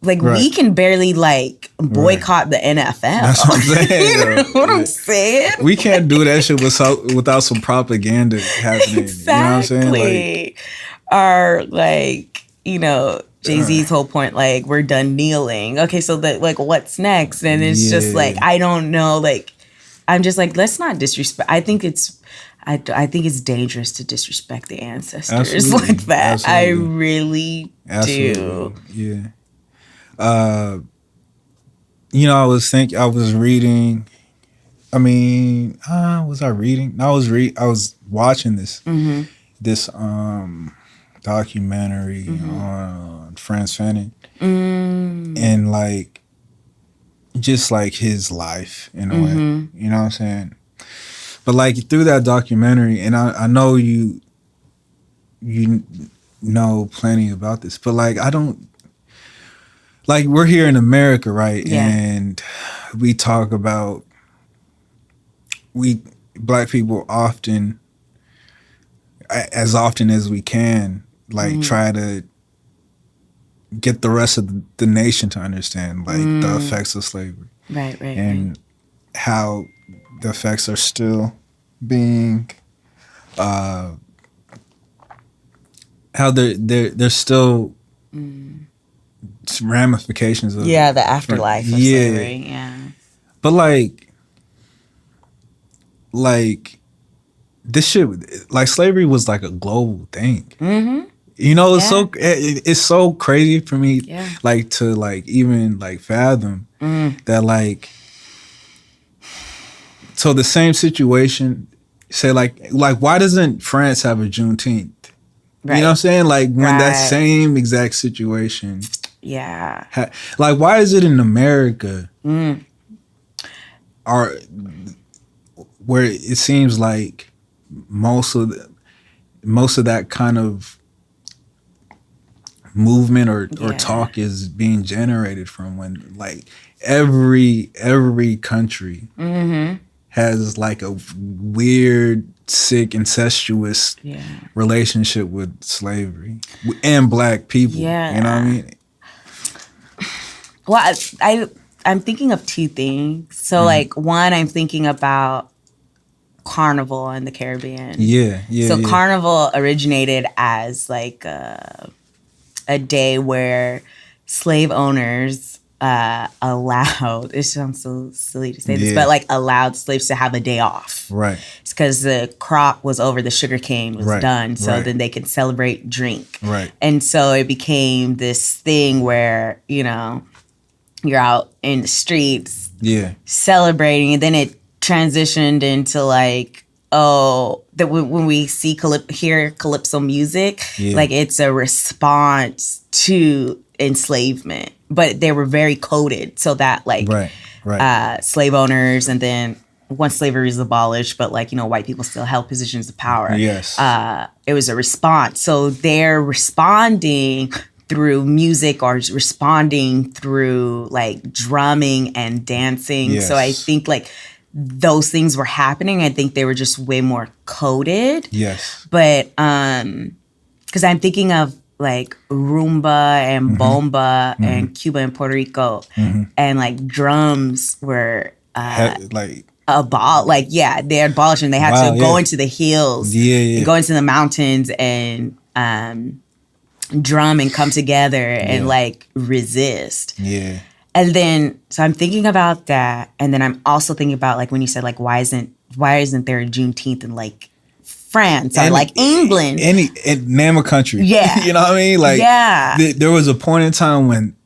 we can barely like boycott the NFL. That's what I'm saying. You know what I'm saying? We can't do that shit without some propaganda happening. Exactly. You know what I'm saying? Or like you know, Jay-Z's whole point, like, we're done kneeling. Okay, so that, like, what's next? And it's just like, I don't know, like, I'm just like, let's not disrespect. I think it's dangerous to disrespect the ancestors like that. Absolutely. I really do. Yeah. You know, I was reading. I mean, was I reading? No, I was watching this documentary on Frantz Fanon, and like just like his life in a way. You know what I'm saying? But like through that documentary, and I know you know plenty about this, but like I don't. Like we're here in America, right? Yeah. And we talk about Black people often as we can, like try to get the rest of the nation to understand like the effects of slavery. Right. And how the effects are still being how there's still ramifications of the afterlife of slavery. But like this shit, like slavery was like a global thing. You know, it's so crazy for me like to like even like fathom that like, so the same situation, say like why doesn't France have a Juneteenth? Right. You know what I'm saying? Like when that same exact situation like why is it in America where it seems like most of that kind of movement or talk is being generated from, when like every country has like a weird, sick, incestuous relationship with slavery and Black people. You know what I mean? Well, I'm thinking of two things. So like one, I'm thinking about Carnival in the Caribbean. So Carnival originated as like a day where slave owners allowed, it sounds so silly to say this, but like allowed slaves to have a day off. Right. It's because the crop was over, the sugar cane was done. So then they could celebrate, drink. Right. And so it became this thing where, you know, you're out in the streets celebrating, and then it transitioned into like, that when we see hear calypso music, like it's a response to enslavement, but they were very coded so that like slave owners, and then once slavery is abolished, but like, you know, white people still held positions of power. Yes. It was a response. So they're responding through music or responding through like drumming and dancing. Yes. So I think like those things were happening. I think they were just way more coded. Yes. But because I'm thinking of like rumba and bomba and Cuba and Puerto Rico, and like drums were they're abolished, and they had to go into the hills, and go into the mountains and drum and come together and like resist. Yeah. And then, so I'm thinking about that, and then I'm also thinking about like when you said like why isn't there a Juneteenth in like France or like England? Name a country. Yeah. You know what I mean? Like there was a point in time when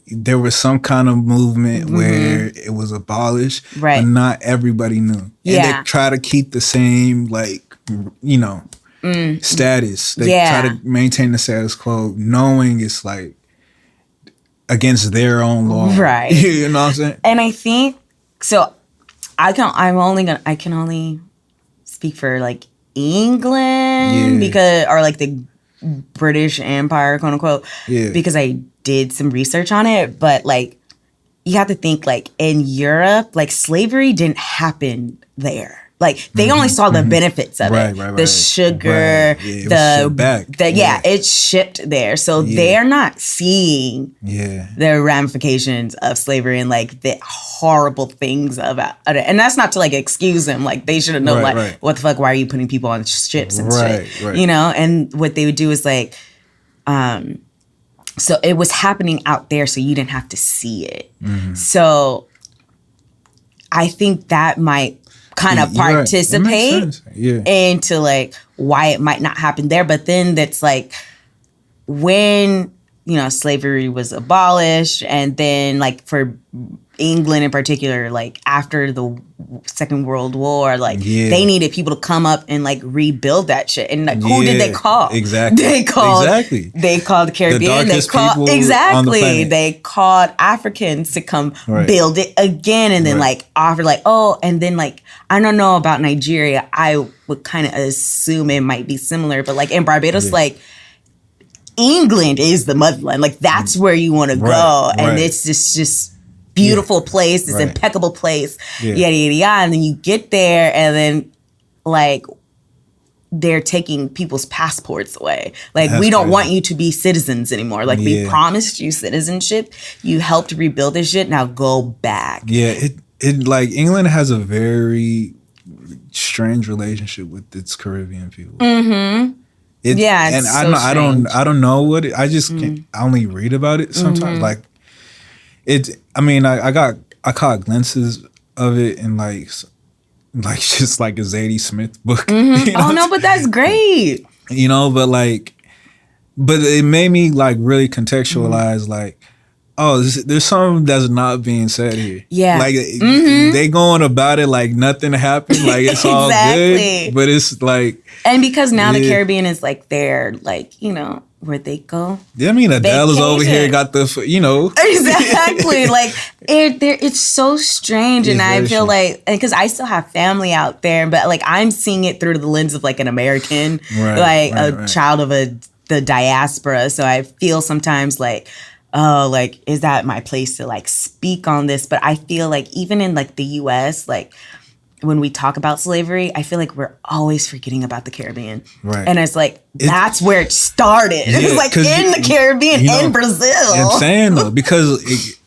there was some kind of movement where it was abolished, but not everybody knew. And they try to keep the same like, you know, status. They try to maintain the status quo, knowing it's like against their own law. Right. You know what I'm saying? And I think so I can only speak for like England because, or like the British Empire, quote unquote, because I did some research on it. But like you have to think like in Europe, like slavery didn't happen there. Like they only saw the benefits of it, the sugar, it's shipped there, so they're not seeing the ramifications of slavery and like the horrible things about it. And that's not to like excuse them, like they should have known what the fuck, why are you putting people on ships and shit, you know? And what they would do is like So it was happening out there, so you didn't have to see it. Mm-hmm. So I think that might kind of participate into like why it might not happen there. But then that's like when, slavery was abolished, and then like for England in particular, like after the Second World War, like they needed people to come up and like rebuild that shit. And like, who did they call? Exactly. They called the Caribbean. They called Africans to come build it again, and then like offer like, and then like, I don't know about Nigeria. I would kind of assume it might be similar, but like in Barbados, like England is the motherland. Like that's where you want to go, and it's just beautiful place, this impeccable place, yada, yada, yada. And then you get there, and then, like, they're taking people's passports away. Like, we don't want you to be citizens anymore. Like, we promised you citizenship. You helped rebuild this shit. Now go back. Yeah, it like, England has a very strange relationship with its Caribbean people. Mm-hmm. I don't know what it, I just I only read about it sometimes. Like, I caught glimpses of it in like just like a Zadie Smith book. Mm-hmm. But that's great. But it made me like really contextualize like, there's something that's not being said here. Yeah. Like they going about it like nothing happened. Like it's all good. But it's like, and because now the Caribbean is like their like, where they go. Yeah, I mean, Adele is over here, got the, Exactly. Like, it's so strange. And I feel like, because I still have family out there, but like, I'm seeing it through the lens of like an American, child of the diaspora. So I feel sometimes like, like, is that my place to like speak on this? But I feel like even in like the US, like, when we talk about slavery, I feel like we're always forgetting about the Caribbean. Right. And it's like, that's where it started. It's like in the Caribbean, in Brazil. I'm saying though, because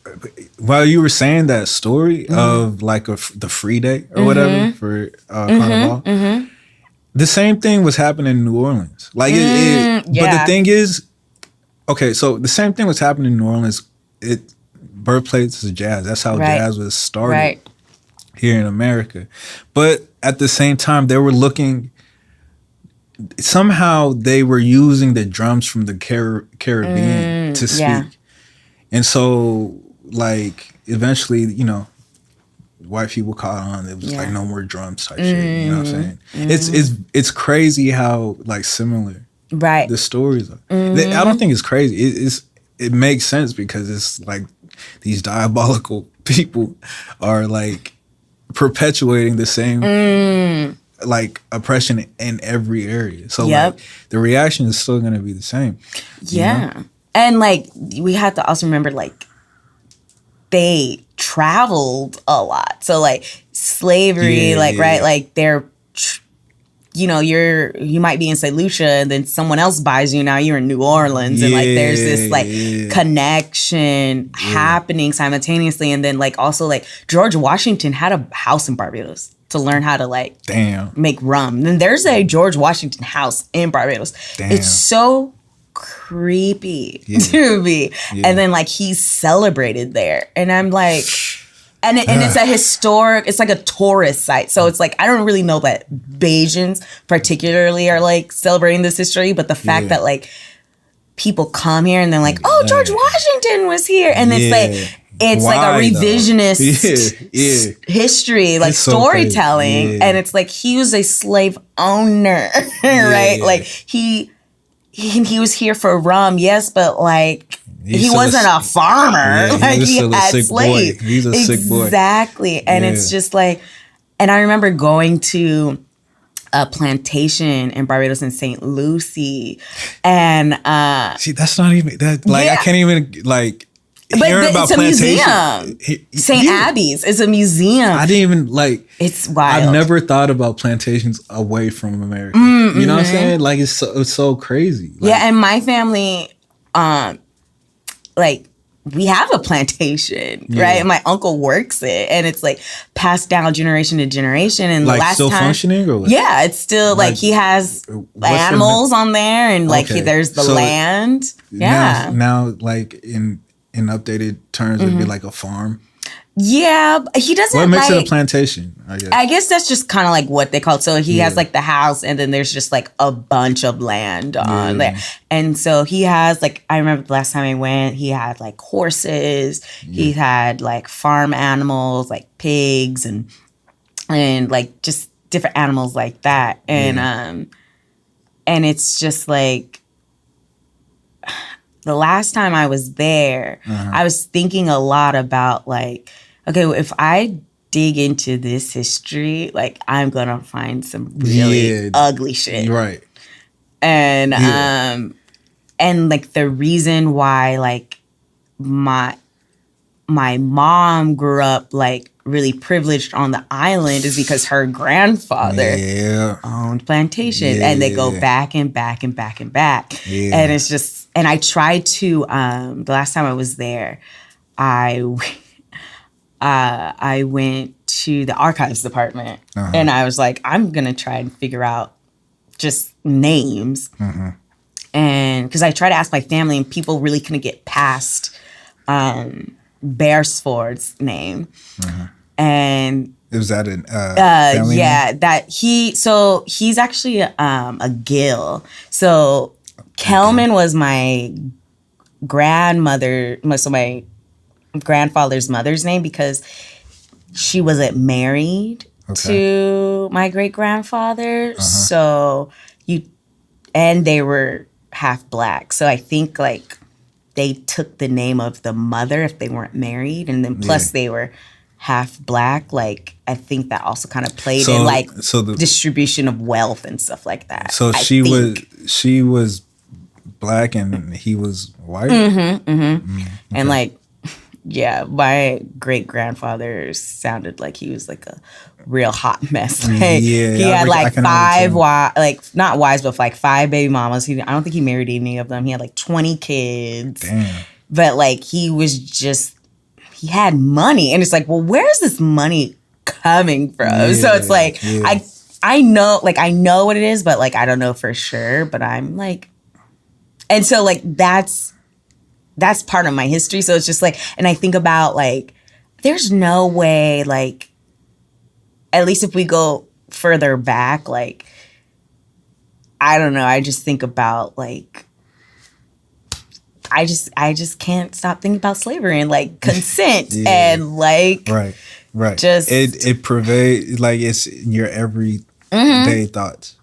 while you were saying that story of like the free day or whatever for Carnival, the same thing was happening in New Orleans. Like, but the thing is, okay, so the same thing was happening in New Orleans. Birthplace of jazz. That's how jazz was started here in America. But at the same time, they were looking, somehow they were using the drums from the Caribbean to speak. Yeah. And so, like, eventually, white people caught on. It was like no more drums type shit. You know what I'm saying? It's crazy how like similar the stories are. I don't think it's crazy. It makes sense because it's like these diabolical people are like perpetuating the same like oppression in every area. So like the reaction is still going to be the same. Yeah. And like we have to also remember like they traveled a lot. So like slavery, like they're you might be in St. Lucia and then someone else buys you. Now you're in New Orleans and like there's this like connection happening simultaneously. And then like also like George Washington had a house in Barbados to learn how to like make rum. Then there's a George Washington house in Barbados. It's so creepy to me. And then like he's celebrated there. And I'm like... And it's a historic, it's like a tourist site. So it's like, I don't really know that Bajans particularly are like celebrating this history, but the fact that like people come here and they're like, oh, George Washington was here. And it's like a revisionist history, like it's storytelling. So and it's like, he was a slave owner, right? Like he was here for rum, yes, but like, he wasn't a farmer. Yeah, like he had slaves. He's a sick boy. Exactly. And it's just like, and I remember going to a plantation in Barbados in St. Lucie. And see, that's not even that like I can't even like hearing about it's a museum. St. Abby's is a museum. I didn't even like it's wild. I've never thought about plantations away from America. You know what I'm saying? Like it's so crazy. Like, and my family like we have a plantation, right? And my uncle works it, and it's like passed down generation to generation. And like the last still time, functioning, or what? yeah, it's still like he has animals on there, and like there's the land. Yeah. Now, like in updated terms, it'd be like a farm. Yeah, he doesn't. What makes it a plantation? I guess that's just kind of like what they call it. So he has like the house, and then there's just like a bunch of land on there. And so he has like, I remember the last time I went, he had like horses. He had like farm animals, like pigs and like just different animals like that. And it's just like, the last time I was there, I was thinking a lot about like, okay, well, if I dig into this history, like I'm gonna find some really ugly shit. Right. And like the reason why like my mom grew up like really privileged on the island is because her grandfather owned plantation, and they go back and back and back and back. And it's just, and I tried to the last time I was there, I went to the archives department, and I was like, I'm gonna try and figure out just names, and because I tried to ask my family, and people really couldn't get past Beresford's name. And was that an family name? That he's actually a Gill. So Kelman was my grandmother, so my grandfather's mother's name, because she wasn't married to my great grandfather. So they were half black. So I think like they took the name of the mother if they weren't married, and then plus they were half black. Like I think that also kind of played in like the distribution of wealth and stuff like that. So she was black and he was white. And like, yeah, my great grandfather sounded like he was like a real hot mess. Like, he had like five not wives, but like 5 baby mamas. I don't think he married any of them. He had like 20 kids. Damn. But like he had money, and it's like, well, where's this money coming from? So it's like I know what it is, but like I don't know for sure. But I'm like, and so like that's part of my history. So it's just like, and I think about like, there's no way, like, at least if we go further back, like, I don't know. I just think about like, I just can't stop thinking about slavery and like consent and like, right. Just it pervades, like it's in your everyday thoughts.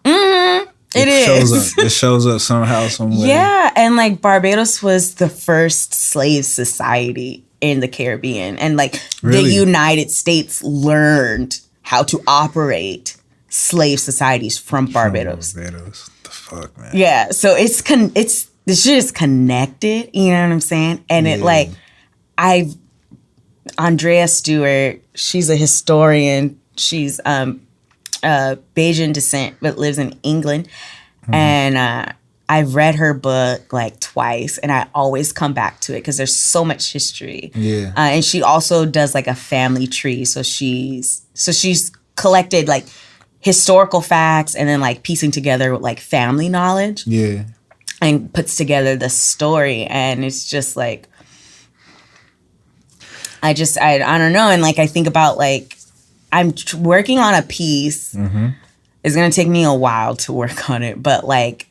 It shows up somehow, somewhere. Yeah, and like Barbados was the first slave society in the Caribbean, and like the United States learned how to operate slave societies from Barbados. The fuck, man. Yeah, so it's this shit is connected. You know what I'm saying? And it like Andrea Stewart, she's a historian. She's Bayesian descent, but lives in England. And I've read her book like twice, and I always come back to it because there's so much history. Yeah. And she also does like a family tree. So she's collected like historical facts and then like piecing together like family knowledge. Yeah. And puts together the story, and it's just like, I don't know. And like I think about like, I'm working on a piece. It's gonna take me a while to work on it, but like,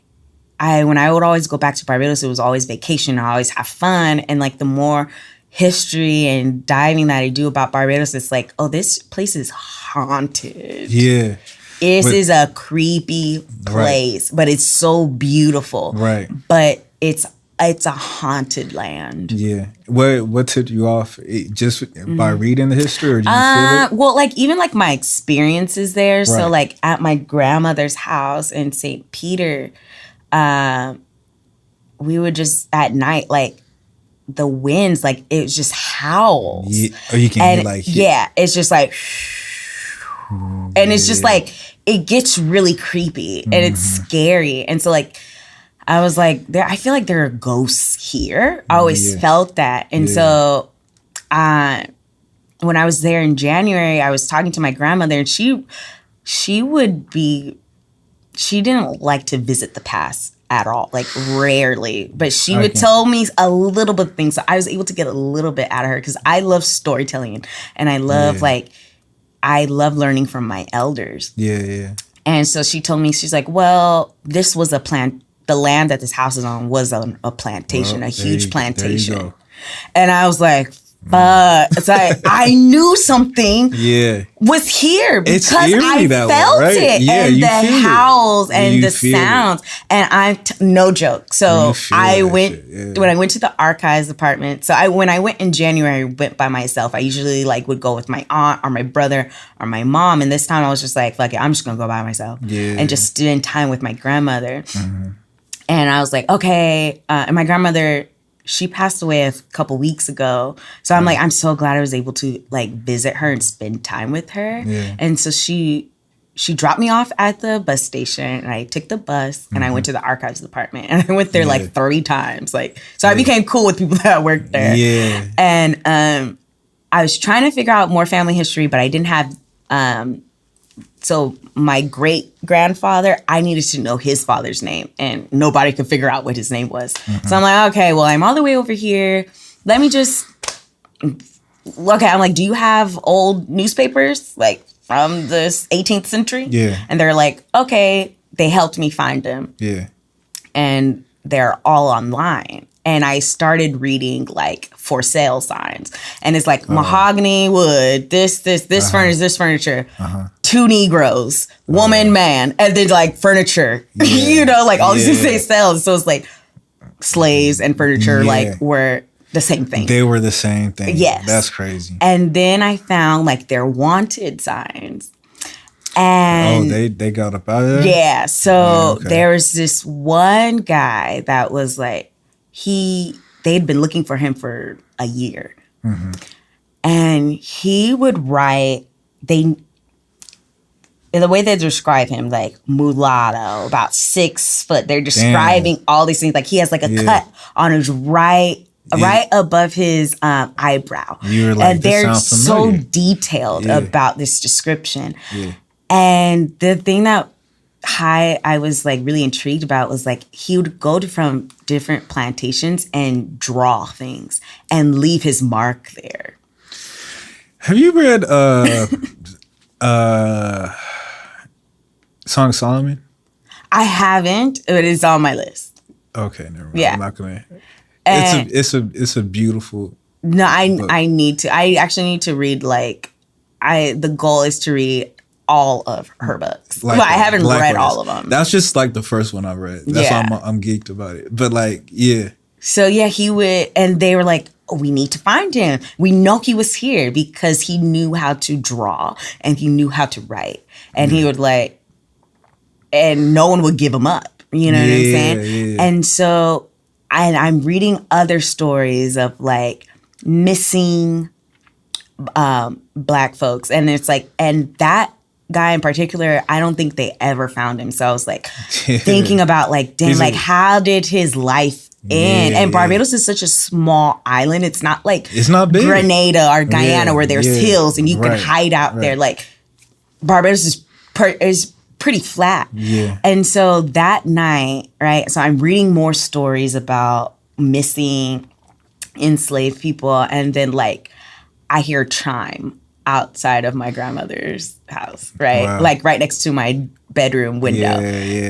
when I would always go back to Barbados, it was always vacation. I always have fun, and like the more history and diving that I do about Barbados, it's like, oh, this place is haunted. Yeah, this is a creepy place, but it's so beautiful. Right, but it's a haunted land. Yeah. What tipped you off? Just by reading the history, or did you feel it? Well, like even like my experiences there. Right. So like at my grandmother's house in St. Peter, we would just at night, like the winds, like it was just howls. Yeah. Or you can hear like it's just like, and it's just like it gets really creepy and it's scary, and so like I was like, I feel like there are ghosts here. I always felt that. And so when I was there in January, I was talking to my grandmother, and she didn't like to visit the past at all, like rarely. But she would tell me a little bit of things. So I was able to get a little bit out of her because I love storytelling, and I love I love learning from my elders. Yeah, yeah. And so she told me, she's like, well, this was a plant. The land that this house is on was a plantation, a huge plantation. And I was like, it's like I knew something was here because I felt it. Yeah, and the howls and the sounds. And no joke. So I went, when I went to the archives department, so when I went in January, I went by myself. I usually would go with my aunt or my brother or my mom. And this time I was just like, fuck it, I'm just going to go by myself and just spend time with my grandmother. Mm-hmm. And I was like, okay. And my grandmother, she passed away a couple weeks ago. So I'm like, I'm so glad I was able to visit her and spend time with her. Yeah. And so she dropped me off at the bus station, and I took the bus and I went to the archives department, and I went there 3 times. So I became cool with people that worked there. Yeah. And I was trying to figure out more family history, but I didn't have, so my great-grandfather, I needed to know his father's name, and nobody could figure out what his name was. Mm-hmm. So I'm like, okay, well, I'm all the way over here. Let me just, okay, I'm like, do you have old newspapers, from the 18th century? Yeah. And they're like, okay. They helped me find them. Yeah. And they're all online. And I started reading for sale signs. And it's mahogany wood, this furniture, this furniture. 2 Negroes, woman, man, and then furniture, all these things they sell. So it's slaves and furniture were the same thing. They were the same thing. Yes. That's crazy. And then I found their wanted signs. And they got up out of there? Yeah. So there was this one guy that was they'd been looking for him for a year. Mm-hmm. And he would write, in the way they describe him, mulatto, about 6 foot. They're describing all these things. He has a cut on his right above his eyebrow. You were and they're so detailed about this description. Yeah. And the thing that I was really intrigued about was he would go from different plantations and draw things and leave his mark there. Have you read Song of Solomon? I haven't, but it's on my list. Okay, never mind. Yeah. I'm not gonna. It's a beautiful. No, I need to. I actually need to read the goal is to read all of her books. But I haven't read all of them. That's just the first one I read. That's why I'm geeked about it. But yeah. So he would, and they were like, oh, we need to find him. We know he was here because he knew how to draw and he knew how to write. And he would and no one would give him up. You know what I'm saying? Yeah. And so I'm reading other stories of missing Black folks. And it's and that guy in particular, I don't think they ever found him. So I was thinking about dang, how did his life end? And Barbados is such a small island. It's not it's not big. Grenada or Guyana where there's hills and you can hide out there. Barbados is pretty flat. Yeah. And so that night, right? So I'm reading more stories about missing enslaved people, and then I hear a chime outside of my grandmother's house, right? Wow. Right next to my bedroom window. Yeah.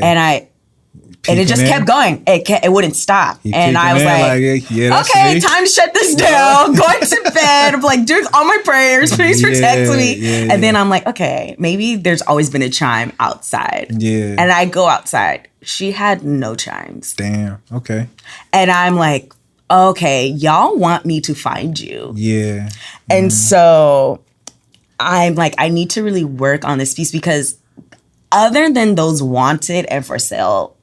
And it just kept going. It wouldn't stop. And I was okay, time to shut this down. Going to bed. I'm doing all my prayers. Please protect me. And then I'm okay, maybe there's always been a chime outside. Yeah. And I go outside. She had no chimes. Damn. Okay. And I'm okay, y'all want me to find you. Yeah. And so I'm I need to really work on this piece because other than those wanted and for sale,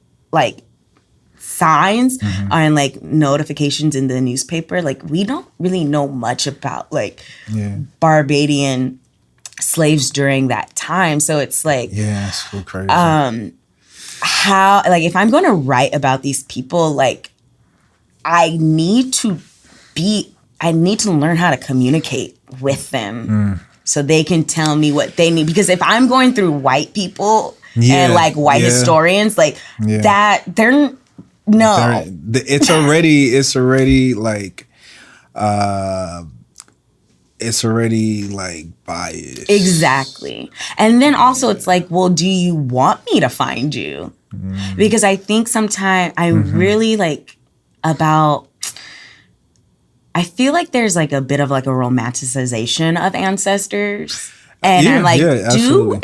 signs and notifications in the newspaper, we don't really know much about Barbadian slaves during that time. So it's yeah, it's so crazy. how, like, if I'm going to write about these people, like, I need to learn how to communicate with them so they can tell me what they need. Because if I'm going through white people and like white historians, like that, it's already like, it's already like biased. Exactly. And then also it's like, well, do you want me to find you? Because I think sometimes I'm really like I feel like there's like a bit of like a romanticization of ancestors. And I'm like, do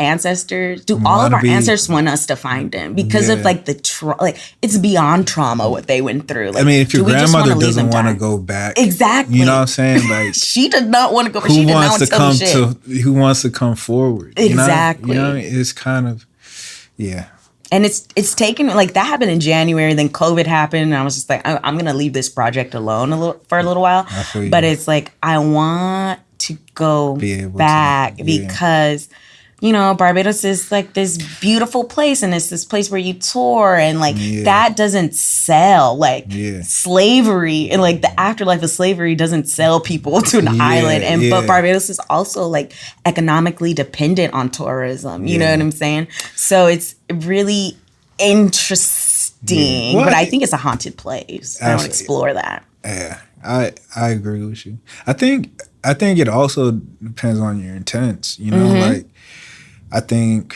all of our ancestors want us to find them? Because of like it's beyond trauma what they went through. Like, I mean, if your grandmother doesn't want to go back. Exactly. You know what I'm saying? Like, she did not want to go, but she did not want to tell shit. Who wants to come forward? Exactly. You know what I mean? It's kind of, And it's taken, like, that happened in January, then COVID happened, and I was just like, I'm going to leave this project alone for a little while. But it's like, I want to go back because, you know, Barbados is like this beautiful place, and it's this place where you tour, and like that doesn't sell. Like slavery and like the afterlife of slavery doesn't sell people to an island. And but Barbados is also like economically dependent on tourism. You know what I'm saying? So it's really interesting. But I think it's a haunted place. I don't explore that. Yeah, I agree with you. I think it also depends on your intents. You know, like. I think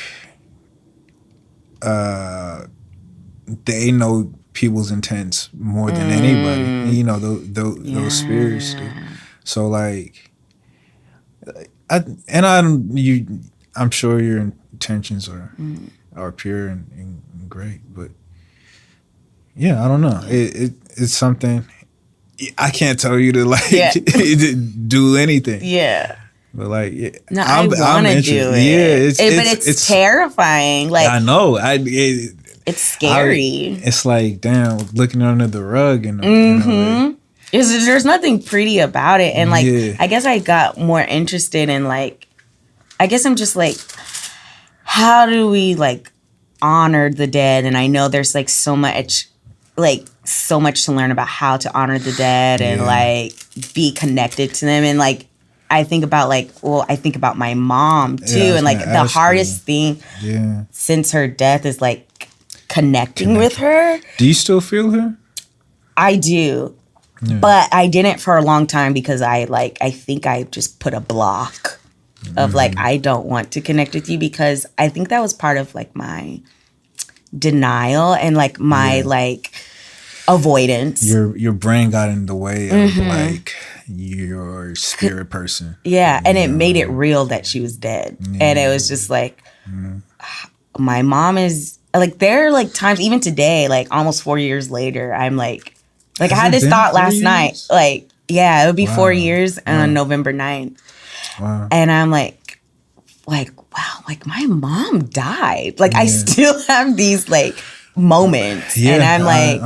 they know people's intents more than anybody. You know, those spirits do. So like, I'm sure your intentions are pure and great, but I don't know. It's something I can't tell you to like do anything. Yeah. But like, I want to do it. But it's terrifying. Like, I know. It's scary. It's like, damn, looking under the rug and there's nothing pretty about it. And like, I guess I got more interested in like, I guess I'm just like, how do we like honor the dead? And I know there's like so much to learn about how to honor the dead and like be connected to them. And like, I think about my mom too, and like the hardest thing since her death is like connecting with her. Do you still feel her? I do, but I didn't for a long time because I think I just put a block of like, I don't want to connect with you, because I think that was part of like my denial and like my like avoidance. Your brain got in the way of like your spirit person. And it made it real that she was dead. And it was just like, my mom is like, there are like times even today, like almost 4 years later, I'm like I had this thought last night. Like, it would be 4 years on November 9th. Wow. And I'm like, wow, like my mom died. Like I still have these like moments. And I'm like,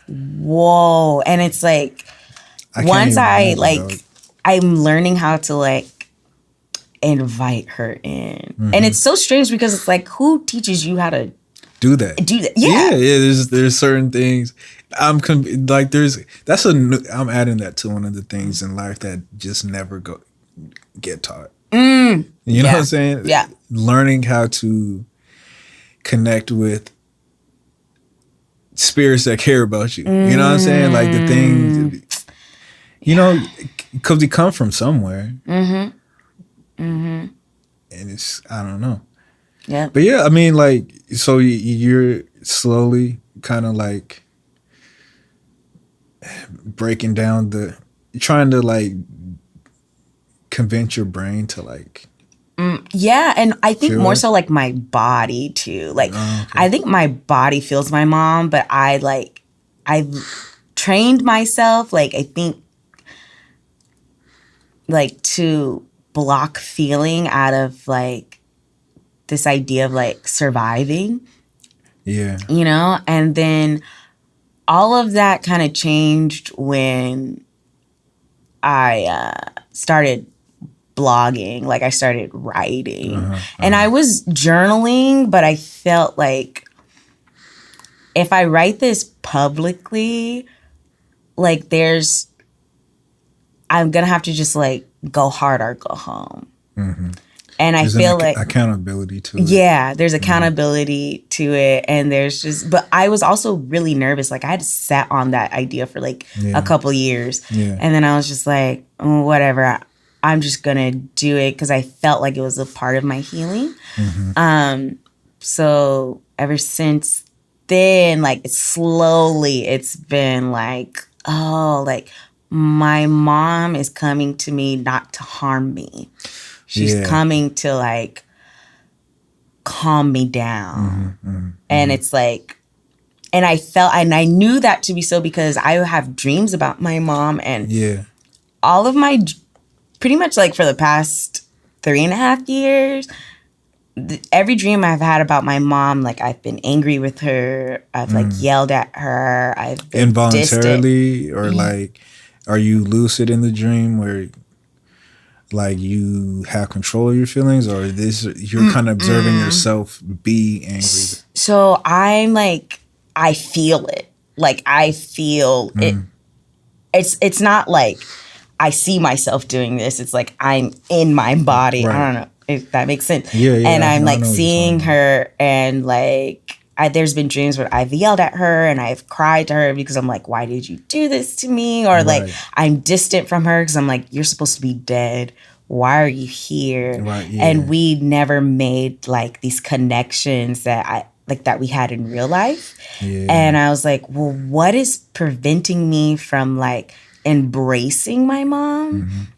whoa. And it's like, once I'm learning how to like invite her in. And it's so strange because it's like, who teaches you how to do that? There's certain things. I'm adding that to one of the things in life that just never get taught. You know what I'm saying? Yeah. Learning how to connect with spirits that care about you. You know what I'm saying? Like the things, you know, because they come from somewhere. And it's, I don't know. Yeah. But I mean, like, so you're slowly kind of like breaking down trying to like convince your brain to like. And I think more so like my body too. Like, I think my body feels my mom, but I've trained myself, like, I think, like, to block feeling out of like this idea of like surviving. Yeah. You know? And then all of that kind of changed when I started blogging. Like I started writing. And I was journaling, but I felt like if I write this publicly, like I'm gonna have to just like go hard or go home. And I feel like accountability to it. Yeah, there's accountability to it, and but I was also really nervous. Like I had sat on that idea for like a couple years, and then I was just like, oh, whatever. I'm just gonna do it because I felt like it was a part of my healing. So ever since then, like it's been like, oh, like my mom is coming to me not to harm me. She's coming to like calm me down. And it's like, and I knew that to be so because I have dreams about my mom, and all of my, pretty much like for the past 3.5 years, every dream I've had about my mom, like I've been angry with her, I've like yelled at her, I've been involuntarily distant. or like, are you lucid in the dream where like you have control of your feelings, or you're kind of observing yourself be angry? So I'm like, I feel it. Like I feel it. It's not like I see myself doing this. It's like I'm in my body. Right. I don't know if that makes sense. And I'm like seeing her, and like there's been dreams where I've yelled at her and I've cried to her because I'm like, why did you do this to me? Or like I'm distant from her because I'm like, you're supposed to be dead. Why are you here? And we never made like these connections that we had in real life. And I was like, well, what is preventing me from like embracing my mom?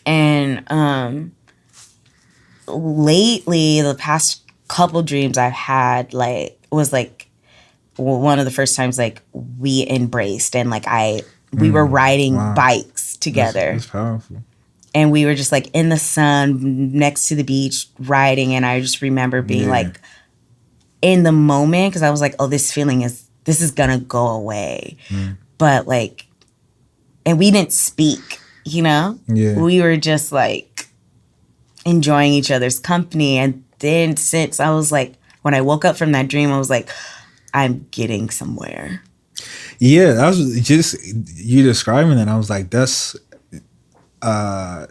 And lately, the past couple dreams I've had like was like one of the first times like we embraced, and like we were riding bikes together. That's powerful. And we were just like in the sun next to the beach riding, and I just remember being like in the moment, because I was like, oh, this is gonna go away. But like, and we didn't speak, you know? We were just like enjoying each other's company. And then since I was like, when I woke up from that dream, I was like, I'm getting somewhere. Yeah, that was just you describing that. I was like, that's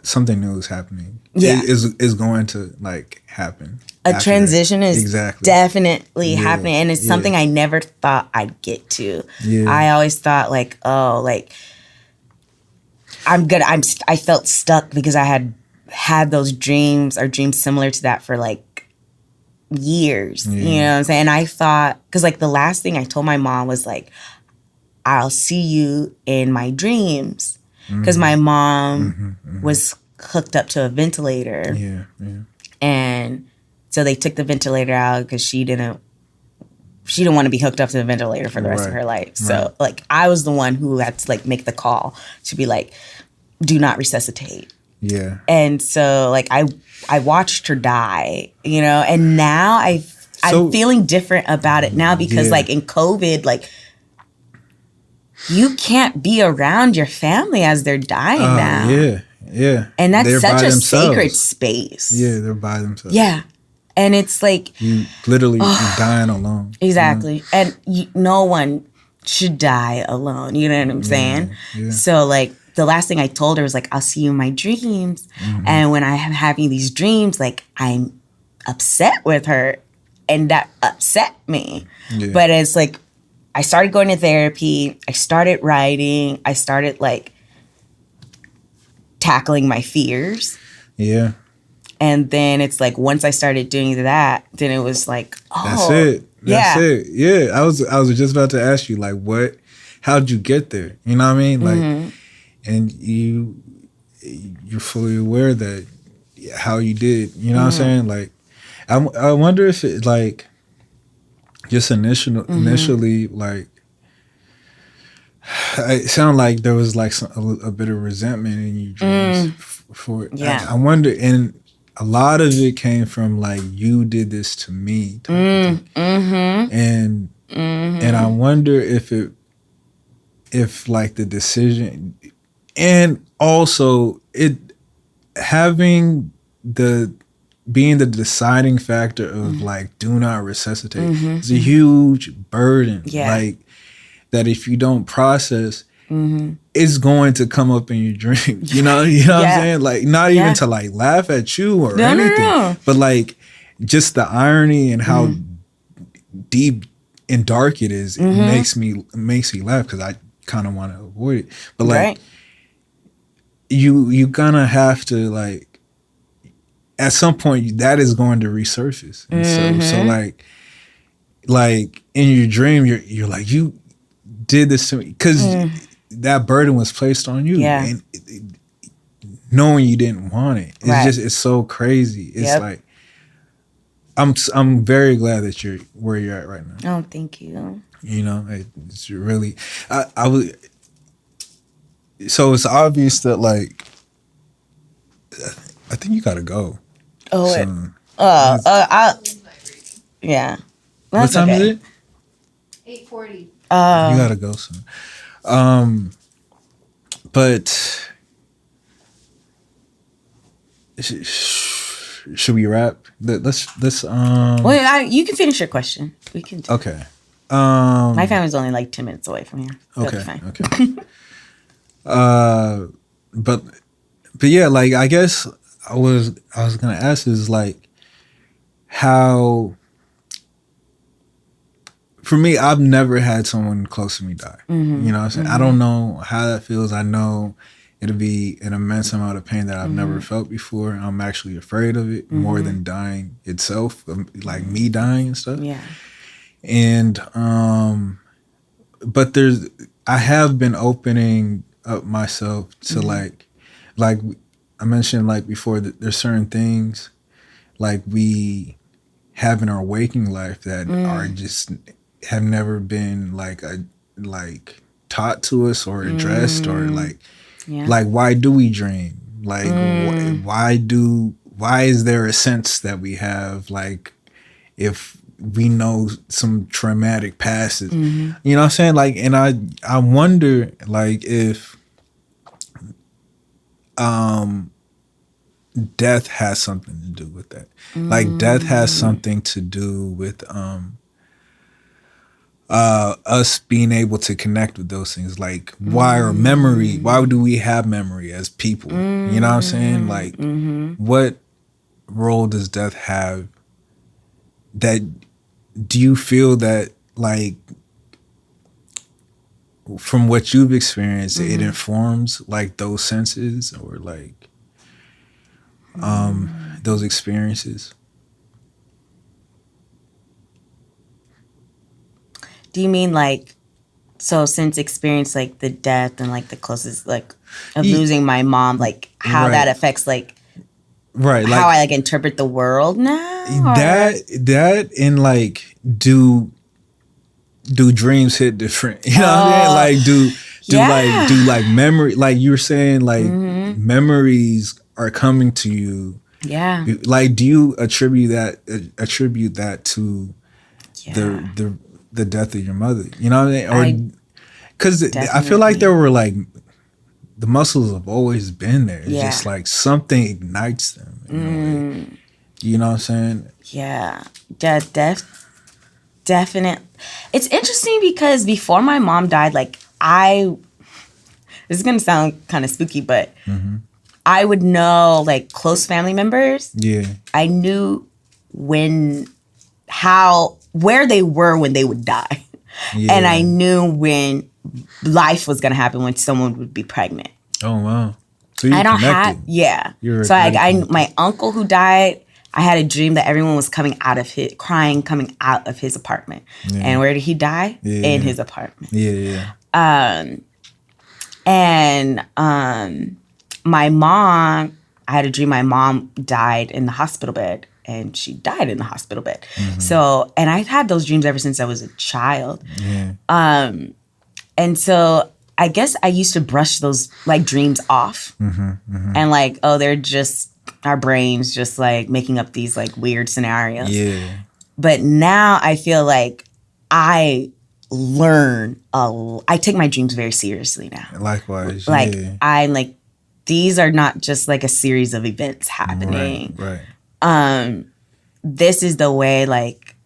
something new is happening. It is going to like happen. A transition is definitely happening, and it's something I never thought I'd get to. I always thought like, oh, like I felt stuck because I had those dreams or dreams similar to that for like years. You know what I'm saying? And I thought, because like the last thing I told my mom was like, I'll see you in my dreams, because my mom was hooked up to a ventilator. And so they took the ventilator out because she didn't want to be hooked up to the ventilator for the rest of her life. So like I was the one who had to like make the call to be like, do not resuscitate. And so like I watched her die, you know, and now I'm feeling different about it now because like in COVID, like you can't be around your family as they're dying now. And that's such a sacred space. They're by themselves. And it's like you literally you're dying alone. Exactly. And no one should die alone. You know what I'm saying? So like the last thing I told her was like, I'll see you in my dreams. And when I am having these dreams, like I'm upset with her, and that upset me. But it's like I started going to therapy. I started writing. I started like tackling my fears. And then it's like once I started doing that, then it was like, oh, that's it. I was just about to ask you like, how'd you get there? You know what I mean? Like, and you're fully aware that how you did. You know what I'm saying? Like, I wonder if it like just initially like it sounded like there was like a bit of resentment in your dreams for it. I wonder, and a lot of it came from like, you did this to me type of thing. And I wonder if like the decision, and also it having the being the deciding factor of like do not resuscitate is a huge burden. Like that if you don't process, it's going to come up in your dream. You know what I'm saying? Like not even to like laugh at you or anything, but like just the irony and how deep and dark it is. It makes me laugh because I kind of want to avoid it. But like you gonna have to like. At some point, that is going to resurface, and so like in your dream, you're like you did this to me because that burden was placed on you, and knowing you didn't want it, it's so crazy. It's like I'm very glad that you're where you're at right now. Oh, thank you. You know, it's really I was. So it's obvious that like I think you gotta go. Oh, yeah. What time is it? 8:40. You gotta go soon. But should we wrap? Let's. Well, you can finish your question. We can. Okay. My family's only like 10 minutes away from here. Okay. Fine. Okay. But yeah, like I guess. I was gonna ask is like how for me I've never had someone close to me die. You know what I'm saying? I don't know how that feels. I know it'll be an immense amount of pain that I've never felt before. I'm actually afraid of it more than dying itself, like me dying and stuff. Yeah. And but I have been opening up myself to like I mentioned like before that there's certain things like we have in our waking life that are just have never been like taught to us or addressed or like why do we dream? Like why is there a sense that we have like if we know some traumatic passes? You know what I'm saying? Like and I wonder like if death has something to do with that. Like death has something to do with us being able to connect with those things. Like why do we have memory as people? You know what I'm saying? Like what role does death have? That do you feel that like from what you've experienced it informs like those senses or like those experiences? Do you mean like so since experience like the death and like the closest like of losing my mom, like how that affects like like how I like interpret the world now? That and like do dreams hit different? You know what I mean? Like do like memory like you were saying like memories are coming to you. Yeah. Like do you attribute that to the death of your mother? You know what I mean? Or because I feel like there were like the muscles have always been there. It's just like something ignites them in a way. You know what I'm saying? Yeah. Definitely. It's interesting because before my mom died, like this is gonna sound kind of spooky, but I would know like close family members. Yeah. I knew where they were when they would die. Yeah. And I knew when life was gonna happen, when someone would be pregnant. Oh wow. So you connected. So my uncle who died, I had a dream that everyone was coming out of his apartment. Yeah. And where did he die? Yeah. In his apartment. Yeah. My mom, I had a dream my mom died in the hospital bed, and she died in the hospital bed. So, and I've had those dreams ever since I was a child. Yeah. And so I guess I used to brush those like dreams off and like, oh, they're just our brains just like making up these like weird scenarios. Yeah. But now I feel like I take my dreams very seriously now. Likewise. Like I'm like, these are not just like a series of events happening. Right. this is the way like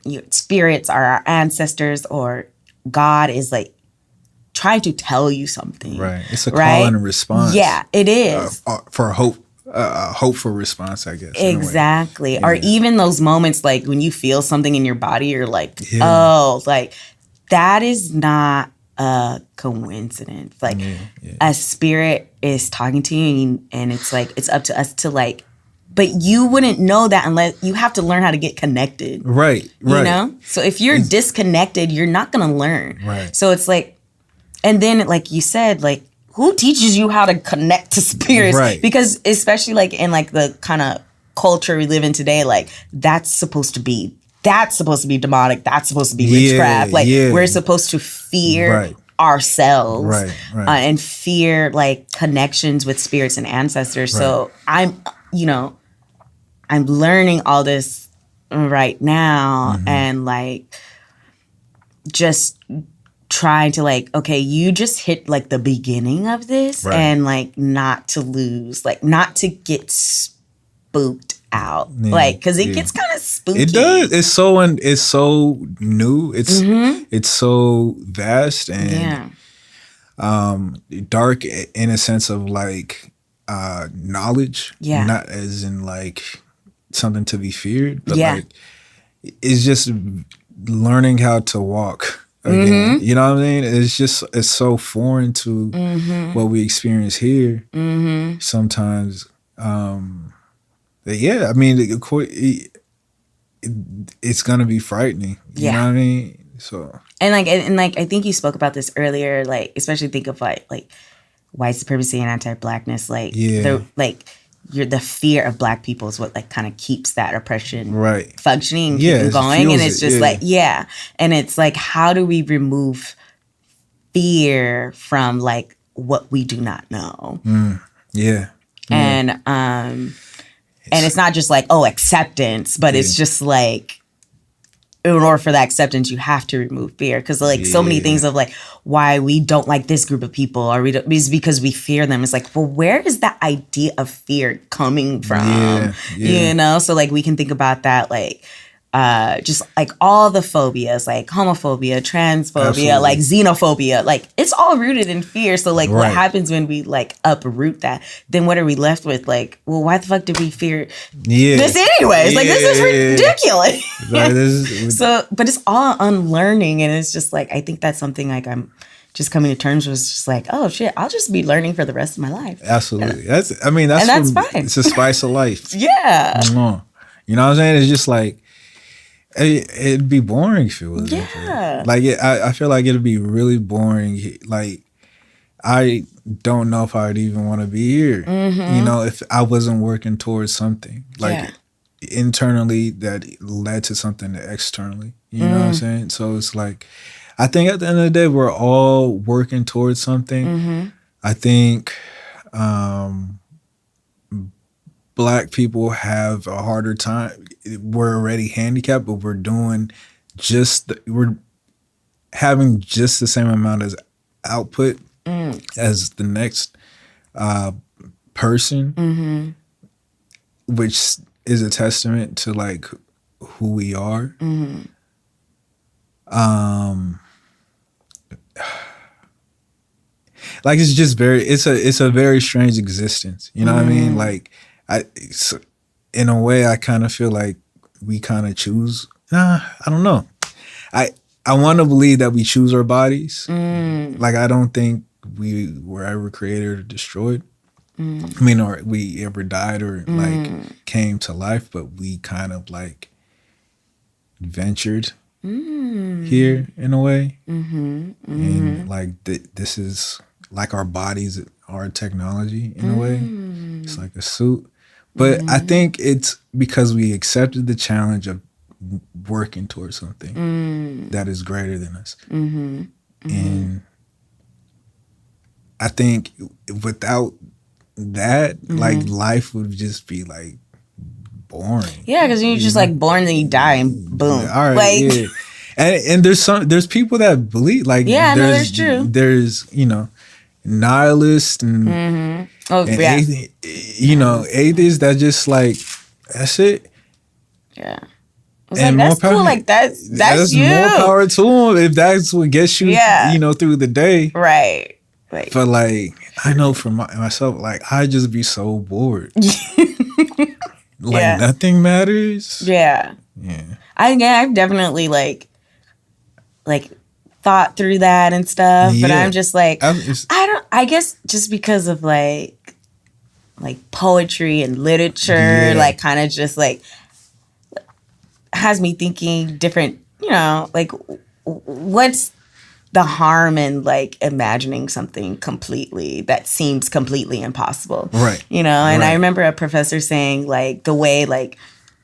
your spirits are our ancestors or God is like trying to tell you something. Right. It's a right? call and a response. Yeah, it is. For hope. Hopeful response, I guess. Exactly. Yeah. Or even those moments like when you feel something in your body, you're like, Yeah. oh, like that is not a coincidence. Like a spirit is talking to you and it's like, it's up to us to like, but you wouldn't know that unless you have to learn how to get connected. Right. You know? So if you're disconnected, you're not going to learn. Right. So it's like, and then like you said, like, who teaches you how to connect to spirits? Right. Because especially like in like the kind of culture we live in today, like that's supposed to be demonic. That's supposed to be witchcraft. Like we're supposed to fear ourselves and fear like connections with spirits and ancestors. So I'm learning all this right now and like just trying to like, okay, you just hit like the beginning of this and like not to lose, like not to get spooked out, like because it gets kind of spooky. It does. It's so new. It's so vast and dark in a sense of like knowledge, not as in like something to be feared, but like it's just learning how to walk. Again, you know what I mean? It's so foreign to what we experience here sometimes. Yeah, I mean, it's gonna be frightening. You know what I mean? So and like I think you spoke about this earlier. Like especially think of like white supremacy and anti-blackness. Like the fear of Black people is what like kind of keeps that oppression functioning, keeping going, and it's just and it's like how do we remove fear from like what we do not know? And it's not just like acceptance, but it's just like in order for that acceptance, you have to remove fear because like so many things of like why we don't like this group of people or is because we fear them. It's like, well, where is that idea of fear coming from? You know, so like we can think about that like just like all the phobias, like homophobia, transphobia, like xenophobia, like it's all rooted in fear. So like what happens when we like uproot that? Then what are we left with? Like, well, why the fuck did we fear this anyways? Like this is ridiculous. So, but it's all unlearning, and it's just like I think that's something like I'm just coming to terms with. Just like, oh shit, I'll just be learning for the rest of my life. Absolutely, that's fine. It's a spice of life. You know what I'm saying? It's just like. It'd be boring if it was like I feel like it'd be really boring. Like I don't know if I'd even want to be here. You know, if I wasn't working towards something like internally that led to something externally. You know what I'm saying? So it's like I think at the end of the day we're all working towards something. I think Black people have a harder time. We're already handicapped, but we're having just the same amount of output as the next person, which is a testament to like who we are. Like it's just it's a very strange existence. You know what I mean? Like in a way, I kind of feel like we kind of choose. I don't know. I want to believe that we choose our bodies. Like I don't think we were ever created or destroyed. I mean, or we ever died or like came to life, but we kind of like ventured here in a way, and like this is like our bodies, our technology in a way. It's like a suit. But I think it's because we accepted the challenge of working towards something that is greater than us. And I think without that, like life would just be like boring. Yeah, because you're just like born, then you die, and boom. All right, like, and there's people that believe like that's true. There's nihilists and, Oh, and yeah. atheists that just like, that's it. Yeah. I was And like, more that's cool. power- Like, that's you. more power to them if that's what gets you, Yeah. through the day. Right. Like, But like, I know for myself, like, I just be so bored. Like, Yeah. nothing matters. yeah. Yeah. I've definitely like thought through that and stuff, but Yeah. I'm just like, It's- I guess just because of like poetry and literature, Yeah. like kind of just like has me thinking different, like what's the harm in like imagining something completely that seems completely impossible. Right. And Right. I remember a professor saying like the way like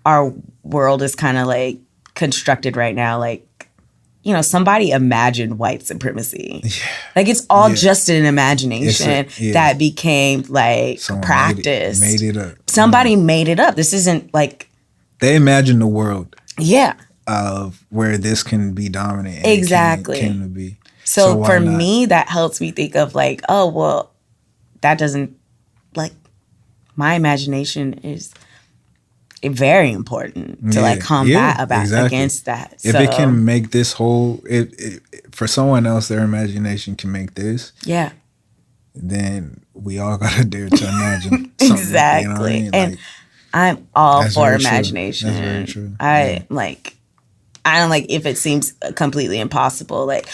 our world is kind of like constructed right now, like, somebody imagined white supremacy. Yeah. Like it's all Yeah. just an imagination yeah. that became like Someone practice. Made it up. Somebody made it up. This isn't like, They imagined the world yeah. of where this can be dominant. And Exactly. Can be. So why for not? me, that helps me think of like, oh, well, that doesn't, like, my imagination is very important to like combat against that. If it can make this whole, for someone else, their imagination can make this, yeah, then we all gotta dare to imagine something. exactly. You know what I mean? And Like, I'm all that's for very true. imagination. That's very true. I don't like if it seems completely impossible. Like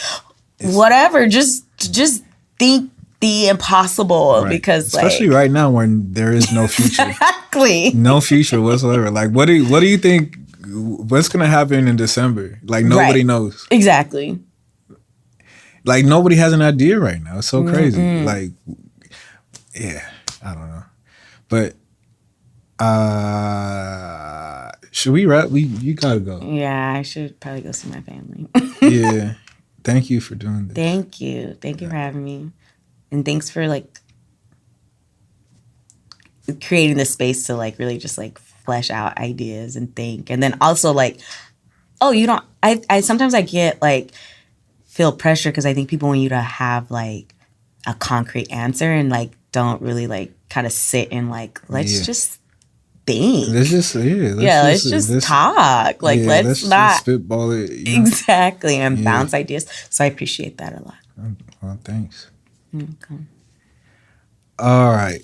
whatever, just think the impossible right. because especially like right now when there is no future, exactly. no future whatsoever. Like, what do you think? What's gonna happen in December? Like nobody Right. knows. Exactly. Like nobody has an idea right now. It's so crazy. Like, yeah, I don't know. But should we wrap? You gotta go. Yeah, I should probably go see my family. Yeah. Thank you for doing this. Thank you for having me, and thanks for like creating the space to like really just like flesh out ideas and think, and then also like, oh, you don't. I sometimes I get like feel pressure because I think people want you to have like a concrete answer and like don't really like kind of sit and like let's just think. Let's just let's just talk. Like let's not just spitball it. exactly and bounce ideas. So I appreciate that a lot. Well, thanks. Okay. All right.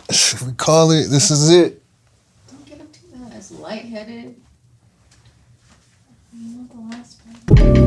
Should we call it? This is it. Don't get up too bad. It's lightheaded. You know the last one.